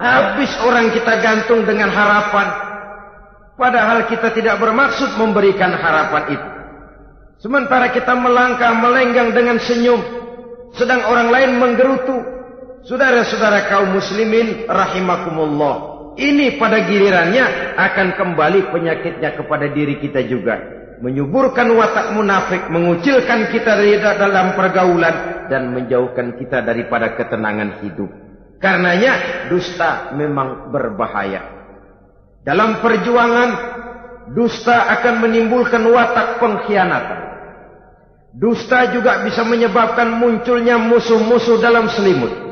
Speaker 1: Habis orang kita gantung dengan harapan. Padahal kita tidak bermaksud memberikan harapan itu. Sementara kita melangkah melenggang dengan senyum, sedang orang lain menggerutu. Saudara-saudara kaum muslimin rahimakumullah. Ini pada gilirannya akan kembali penyakitnya kepada diri kita juga. Menyuburkan watak munafik, mengucilkan kita dari dalam pergaulan, dan menjauhkan kita daripada ketenangan hidup. Karenanya dusta memang berbahaya. Dalam perjuangan, dusta akan menimbulkan watak pengkhianatan. Dusta juga bisa menyebabkan munculnya musuh-musuh dalam selimut.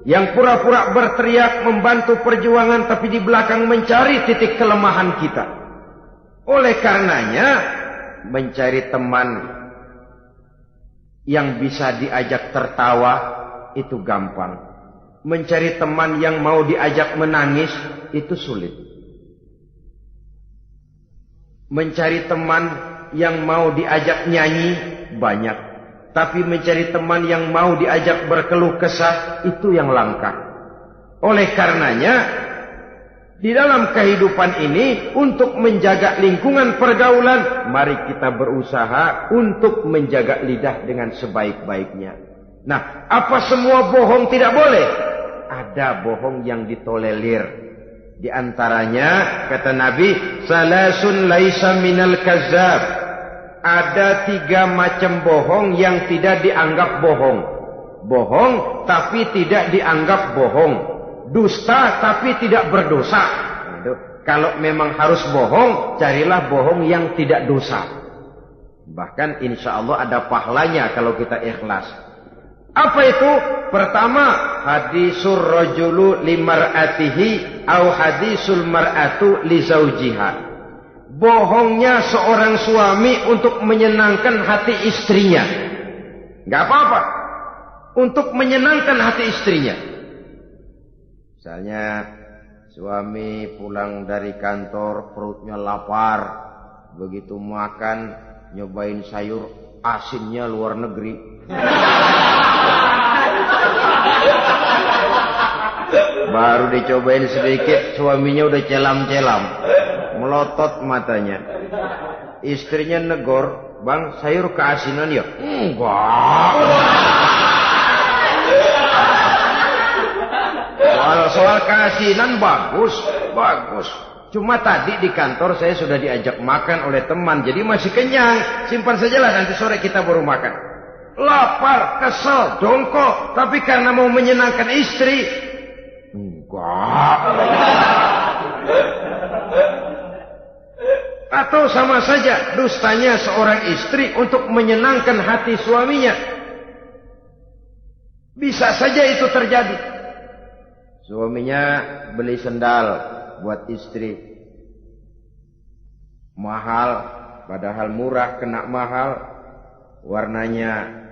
Speaker 1: Yang pura-pura berteriak membantu perjuangan tapi di belakang mencari titik kelemahan kita. Oleh karenanya mencari teman yang bisa diajak tertawa itu gampang. Mencari teman yang mau diajak menangis itu sulit. Mencari teman yang mau diajak nyanyi banyak. Tapi mencari teman yang mau diajak berkeluh kesah itu yang langka. Oleh karenanya di dalam kehidupan ini untuk menjaga lingkungan pergaulan, mari kita berusaha untuk menjaga lidah dengan sebaik-baiknya. Nah, apa semua bohong tidak boleh? Ada bohong yang ditolerir. Di antaranya kata Nabi, salasun laisa minal kazzab. Ada 3 macam bohong yang tidak dianggap bohong. Bohong tapi tidak dianggap bohong. Dusta tapi tidak berdosa. Kalau memang harus bohong, carilah bohong yang tidak dosa. Bahkan insya Allah ada pahalanya kalau kita ikhlas. Apa itu? Pertama, hadisul rajulu limar'atihi au hadisul mar'atu li zaujiha. Bohongnya seorang suami untuk menyenangkan hati istrinya. Gak apa-apa. Untuk menyenangkan hati istrinya. Misalnya suami pulang dari kantor perutnya lapar. Begitu makan nyobain sayur asinnya luar negeri. Baru dicobain sedikit, suaminya udah celam-celam. Melotot matanya. Istrinya negor, "Bang, sayur keasinan ya?" "Enggak." Soal keasinan bagus. Cuma tadi di kantor saya sudah diajak makan oleh teman, jadi masih kenyang. Simpan sajalah, nanti sore kita baru makan. Lapar, kesel, dongkol, tapi karena mau menyenangkan istri, enggak. Atau sama saja dustanya seorang istri untuk menyenangkan hati suaminya. Bisa saja itu terjadi. Suaminya beli sendal buat istri, mahal, padahal murah, kena mahal, warnanya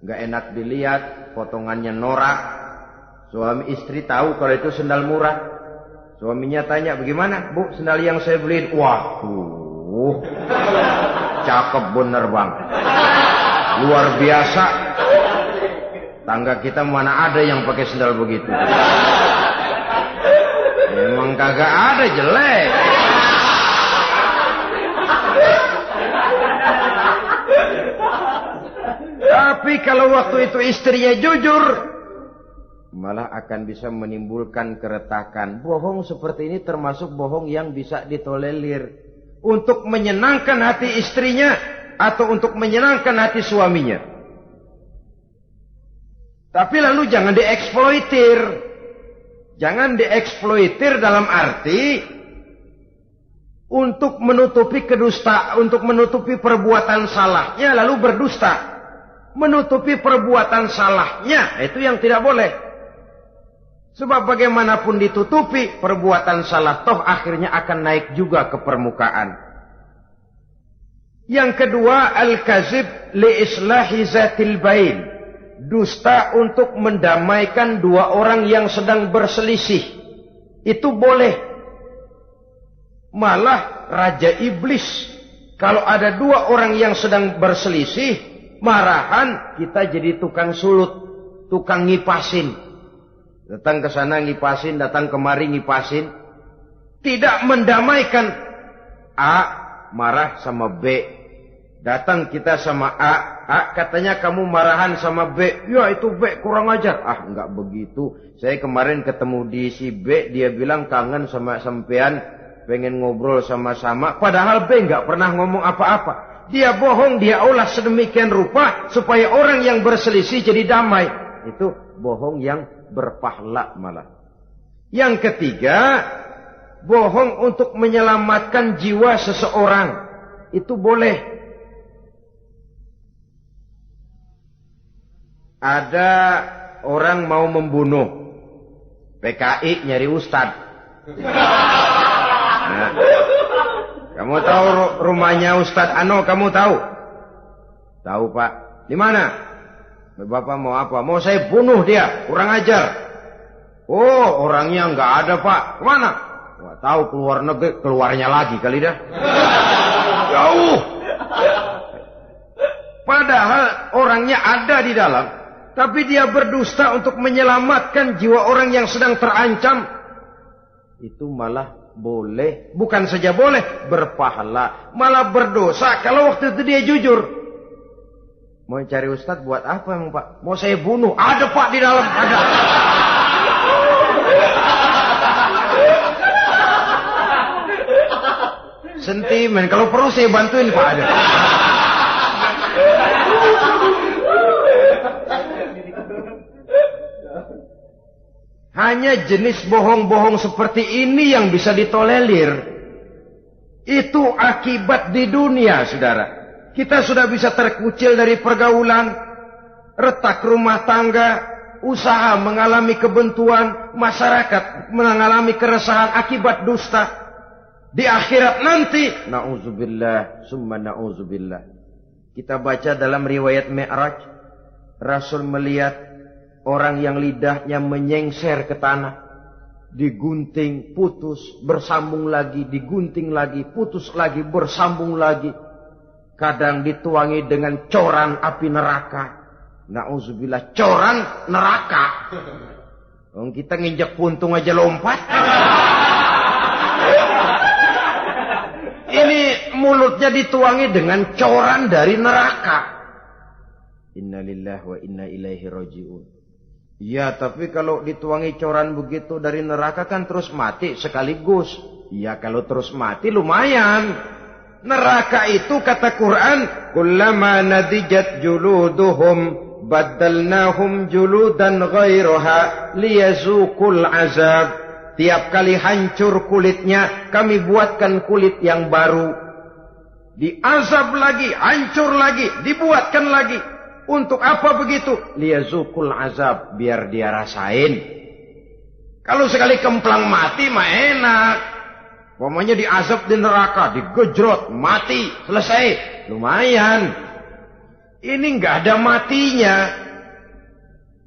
Speaker 1: nggak enak dilihat, potongannya norak. Suami istri tahu kalau itu sendal murah. Suaminya tanya, "Bagaimana, Bu, sendal yang saya beliin?" "Waduh, cakep bener, Bang, luar biasa. Tangga kita mana ada yang pakai sendal begitu. Emang kagak ada, jelek." Tapi kalau waktu itu istrinya jujur, malah akan bisa menimbulkan keretakan. Bohong seperti ini termasuk bohong yang bisa ditolerir untuk menyenangkan hati istrinya atau untuk menyenangkan hati suaminya. Tapi lalu jangan dieksploitir. Jangan dieksploitir dalam arti untuk menutupi kedustaan, untuk menutupi perbuatan salahnya lalu berdusta. Menutupi perbuatan salahnya, itu yang tidak boleh. Sebab bagaimanapun ditutupi, perbuatan salah toh akhirnya akan naik juga ke permukaan. Yang kedua, al-kazib li islahi zatil bain. Dusta untuk mendamaikan dua orang yang sedang berselisih. Itu boleh. Malah Raja Iblis, kalau ada dua orang yang sedang berselisih, marahan, kita jadi tukang sulut, tukang ngipasin. Datang ke sana ngipasin, datang kemari ngipasin. Tidak mendamaikan. A marah sama B. Datang kita sama A, katanya kamu marahan sama B. Ya itu B kurang ajar. Ah enggak begitu. Saya kemarin ketemu di si B, dia bilang kangen sama sampean, pengen ngobrol sama-sama. Padahal B enggak pernah ngomong apa-apa. Dia bohong, dia olah sedemikian rupa supaya orang yang berselisih jadi damai. Itu bohong yang berpahala malah. Yang ketiga, bohong untuk menyelamatkan jiwa seseorang. Itu boleh. Ada orang mau membunuh, PKI nyari ustad. Nah, kamu tahu rumahnya Ustadz Ano? Kamu tahu? Tahu Pak. Di mana? Bapak mau apa? Mau saya bunuh dia, kurang ajar. Oh, orangnya nggak ada Pak. Kemana? Nggak tahu, keluar negeri, keluarnya lagi kali dah. Jauh. Padahal orangnya ada di dalam. Tapi dia berdusta untuk menyelamatkan jiwa orang yang sedang terancam. Itu malah boleh. Bukan saja boleh, berpahala. Malah berdosa kalau waktu itu dia jujur. Mau cari ustadz buat apa emang Pak? Mau saya bunuh? Ada Pak di dalam, ada. Sentimen, kalau perlu saya bantuin Pak, ada. Hanya jenis bohong-bohong seperti ini yang bisa ditolerir. Itu akibat di dunia, saudara. Kita sudah bisa terkucil dari pergaulan, retak rumah tangga, usaha mengalami kebuntuan, masyarakat mengalami keresahan akibat dusta. Di akhirat nanti, na'udzubillah, summa na'udzubillah. Kita baca dalam riwayat Mi'raj, Rasul melihat orang yang lidahnya menyengser ke tanah, digunting, putus, bersambung lagi, digunting lagi, putus lagi, bersambung lagi. Kadang dituangi dengan coran api neraka. Na'udzubillah, coran neraka. Kita nginjak puntung aja lompat. Ini mulutnya dituangi dengan coran dari neraka. Innalillahi wa inna ilaihi raji'un. Ya, tapi kalau dituangi coran begitu dari neraka kan terus mati sekaligus. Ya, kalau terus mati lumayan. Neraka itu kata Quran, kullama nadijat juluduhum baddalnahum juludan ghairaha liyazuqul azab. Tiap kali hancur kulitnya, kami buatkan kulit yang baru. Diazab lagi, hancur lagi, dibuatkan lagi. Untuk apa begitu? Liyazuqul azab, biar dia rasain. Kalau sekali kemplang mati mah enak. Pokoknya diazab di neraka, digejrot, mati, selesai. Lumayan. Ini nggak ada matinya.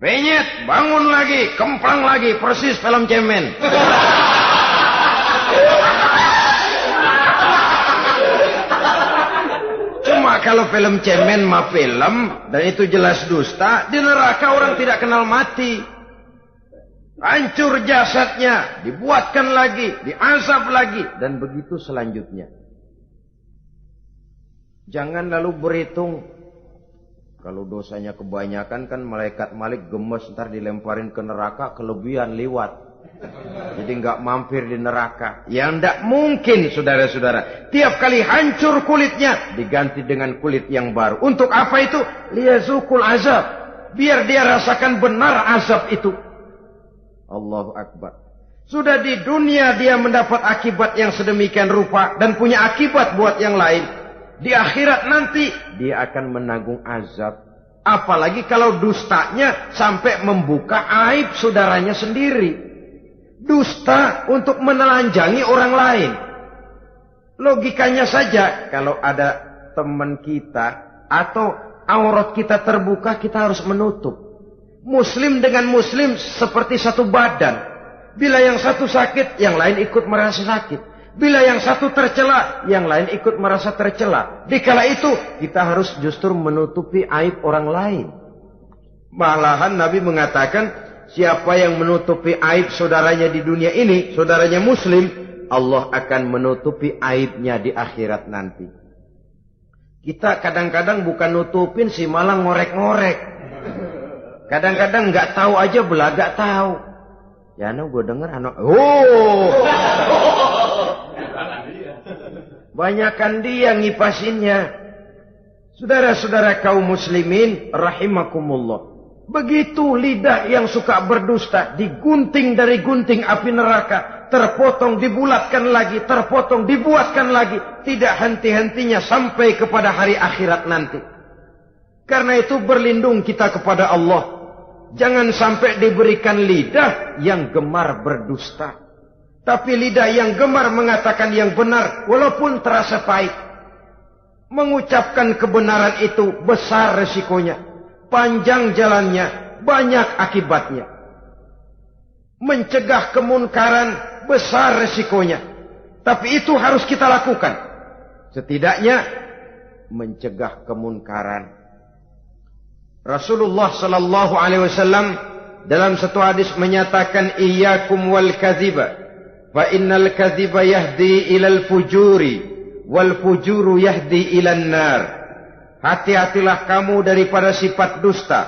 Speaker 1: Penyet, bangun lagi, kemplang lagi, persis film cemen. Cuma kalau film cemen mah film, dan itu jelas dusta, di neraka orang tidak kenal mati. Hancur jasadnya, dibuatkan lagi, diazab lagi, dan begitu selanjutnya. Jangan lalu berhitung. Kalau dosanya kebanyakan kan malaikat Malik gemes, ntar dilemparin ke neraka, kelebihan liwat. Jadi nggak mampir di neraka. Ya ndak mungkin, saudara-saudara. Tiap kali hancur kulitnya, diganti dengan kulit yang baru. Untuk apa itu? Liyazuqul azab. Biar dia rasakan benar azab itu. Allahu Akbar. Sudah di dunia dia mendapat akibat yang sedemikian rupa dan punya akibat buat yang lain. Di akhirat nanti dia akan menanggung azab. Apalagi kalau dustanya sampai membuka aib saudaranya sendiri. Dusta untuk menelanjangi orang lain. Logikanya saja, kalau ada teman kita atau aurat kita terbuka, kita harus menutup. Muslim dengan muslim seperti satu badan. Bila yang satu sakit, yang lain ikut merasa sakit. Bila yang satu tercela, yang lain ikut merasa tercela. Dikala itu, kita harus justru menutupi aib orang lain. Malahan Nabi mengatakan, siapa yang menutupi aib saudaranya di dunia ini, saudaranya muslim, Allah akan menutupi aibnya di akhirat nanti. Kita kadang-kadang bukan nutupin sih, malah ngorek-ngorek. Kadang-kadang nggak tahu aja belagak tahu. Ya, gue denger anak. Banyakan dia ngipasinnya. Saudara-saudara kaum muslimin rahimakumullah. Begitu lidah yang suka berdusta digunting dari gunting api neraka, terpotong dibulatkan lagi, terpotong dibuatkan lagi, tidak henti-hentinya sampai kepada hari akhirat nanti. Karena itu berlindung kita kepada Allah. Jangan sampai diberikan lidah yang gemar berdusta. Tapi lidah yang gemar mengatakan yang benar walaupun terasa pahit. Mengucapkan kebenaran itu besar resikonya. Panjang jalannya, banyak akibatnya. Mencegah kemunkaran besar resikonya. Tapi itu harus kita lakukan. Setidaknya mencegah kemunkaran. Rasulullah sallallahu alaihi wasallam dalam satu hadis menyatakan iyyakum wal kadhiba fa innal kadhiba yahdi ilal fujuri wal fujuru yahdi ilan nar. Hati-hatilah kamu daripada sifat dusta,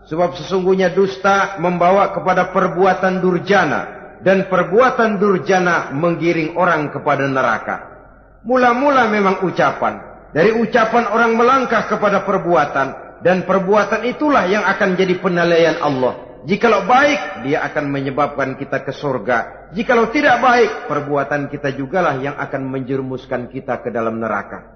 Speaker 1: sebab sesungguhnya dusta membawa kepada perbuatan durjana dan perbuatan durjana menggiring orang kepada neraka. Mula-mula memang ucapan, dari ucapan orang melangkah kepada perbuatan. Dan perbuatan itulah yang akan jadi penilaian Allah. Jikalau baik, dia akan menyebabkan kita ke surga. Jikalau tidak baik, perbuatan kita jugalah yang akan menjerumuskan kita ke dalam neraka.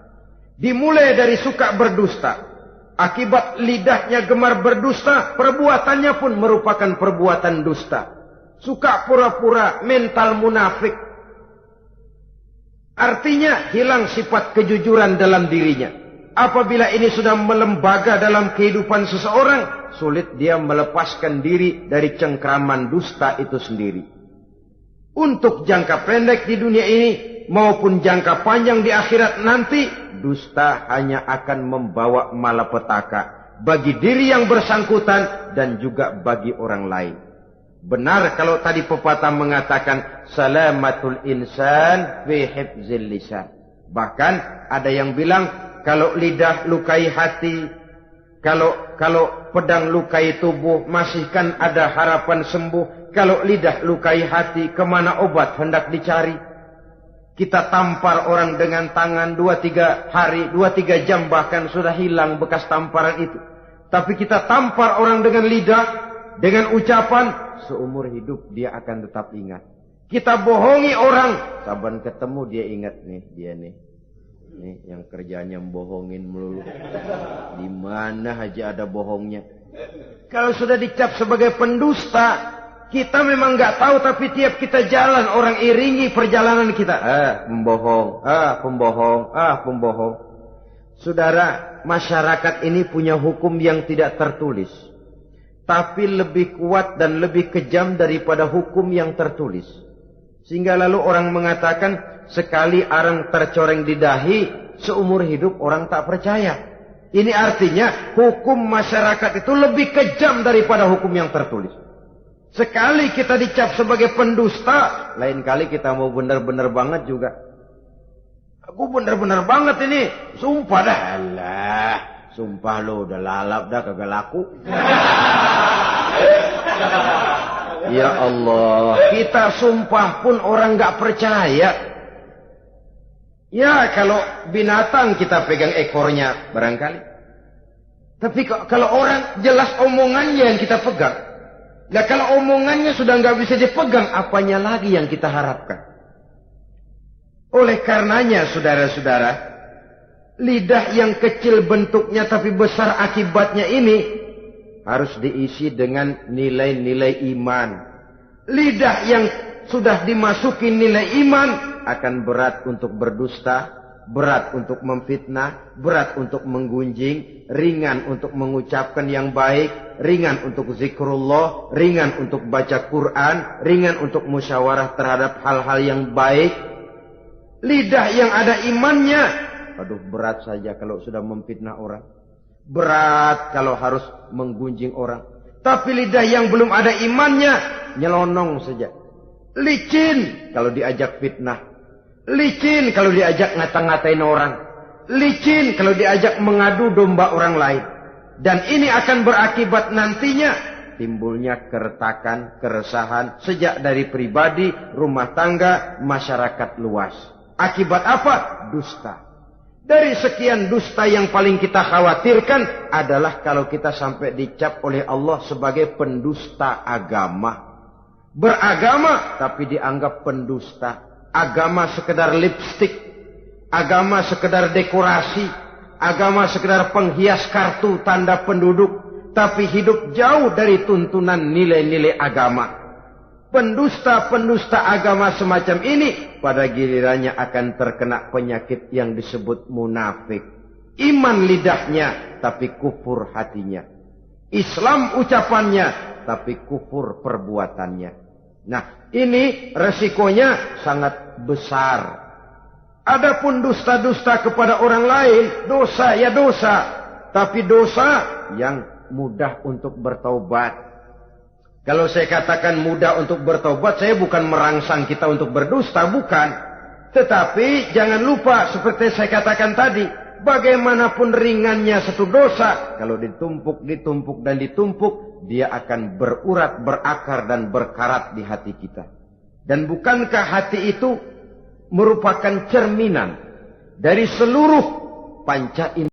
Speaker 1: Dimulai dari suka berdusta. Akibat lidahnya gemar berdusta, perbuatannya pun merupakan perbuatan dusta. Suka pura-pura, mental munafik. Artinya hilang sifat kejujuran dalam dirinya. Apabila ini sudah melembaga dalam kehidupan seseorang, sulit dia melepaskan diri dari cengkraman dusta itu sendiri. Untuk jangka pendek di dunia ini maupun jangka panjang di akhirat nanti, dusta hanya akan membawa malapetaka bagi diri yang bersangkutan dan juga bagi orang lain. Benar kalau tadi pepatah mengatakan salamatul insan fi hifzil lisan. Bahkan ada yang bilang kalau lidah lukai hati, kalau pedang lukai tubuh masihkan ada harapan sembuh. Kalau lidah lukai hati, kemana obat hendak dicari? Kita tampar orang dengan tangan 2-3 hari, 2-3 jam bahkan sudah hilang bekas tamparan itu. Tapi kita tampar orang dengan lidah, dengan ucapan, seumur hidup dia akan tetap ingat. Kita bohongi orang, saban ketemu dia ingat nih, dia nih yang kerjanya bohongin melulu. Di mana aja ada bohongnya. Kalau sudah dicap sebagai pendusta, kita memang nggak tahu, tapi tiap kita jalan orang iringi perjalanan kita. Pembohong, pembohong. Saudara, masyarakat ini punya hukum yang tidak tertulis, tapi lebih kuat dan lebih kejam daripada hukum yang tertulis. Sehingga lalu orang mengatakan, sekali arang tercoreng di dahi, seumur hidup orang tak percaya. Ini artinya hukum masyarakat itu lebih kejam daripada hukum yang tertulis. Sekali kita dicap sebagai pendusta, lain kali kita mau benar-benar banget juga. Aku benar-benar banget ini, sumpah dah. Alah, sumpah lo udah lalap dah kagak laku. Ya Allah, kita sumpah pun orang gak percaya. Ya kalau binatang kita pegang ekornya barangkali. Tapi kalau orang jelas omongannya yang kita pegang. Nah kalau omongannya sudah nggak bisa dipegang, apanya lagi yang kita harapkan? Oleh karenanya saudara-saudara, lidah yang kecil bentuknya tapi besar akibatnya ini harus diisi dengan nilai-nilai iman. Lidah yang sudah dimasuki nilai iman akan berat untuk berdusta, berat untuk memfitnah, berat untuk menggunjing, ringan untuk mengucapkan yang baik, ringan untuk zikrullah, ringan untuk baca Quran, ringan untuk musyawarah terhadap hal-hal yang baik. Lidah yang ada imannya, aduh berat saja kalau sudah memfitnah orang. Berat kalau harus menggunjing orang. Tapi lidah yang belum ada imannya, nyelonong saja. Licin kalau diajak fitnah. Licin kalau diajak ngata-ngatain orang. Licin kalau diajak mengadu domba orang lain. Dan ini akan berakibat nantinya timbulnya keretakan, keresahan sejak dari pribadi, rumah tangga, masyarakat luas. Akibat apa? Dusta. Dari sekian dusta yang paling kita khawatirkan adalah kalau kita sampai dicap oleh Allah sebagai pendusta agama. Beragama tapi dianggap pendusta. Agama sekedar lipstik, agama sekedar dekorasi, agama sekedar penghias kartu tanda penduduk, tapi hidup jauh dari tuntunan nilai-nilai agama. Pendusta-pendusta agama semacam ini pada gilirannya akan terkena penyakit yang disebut munafik. Iman lidahnya tapi kufur hatinya. Islam ucapannya tapi kufur perbuatannya. Nah, ini resikonya sangat besar. Adapun dusta-dusta kepada orang lain, dosa ya dosa, tapi dosa yang mudah untuk bertaubat. Kalau saya katakan mudah untuk bertaubat, saya bukan merangsang kita untuk berdusta, bukan. Tetapi jangan lupa seperti saya katakan tadi, bagaimanapun ringannya satu dosa, kalau ditumpuk dan ditumpuk, dia akan berurat, berakar dan berkarat di hati kita. Dan bukankah hati itu merupakan cerminan dari seluruh panca indera?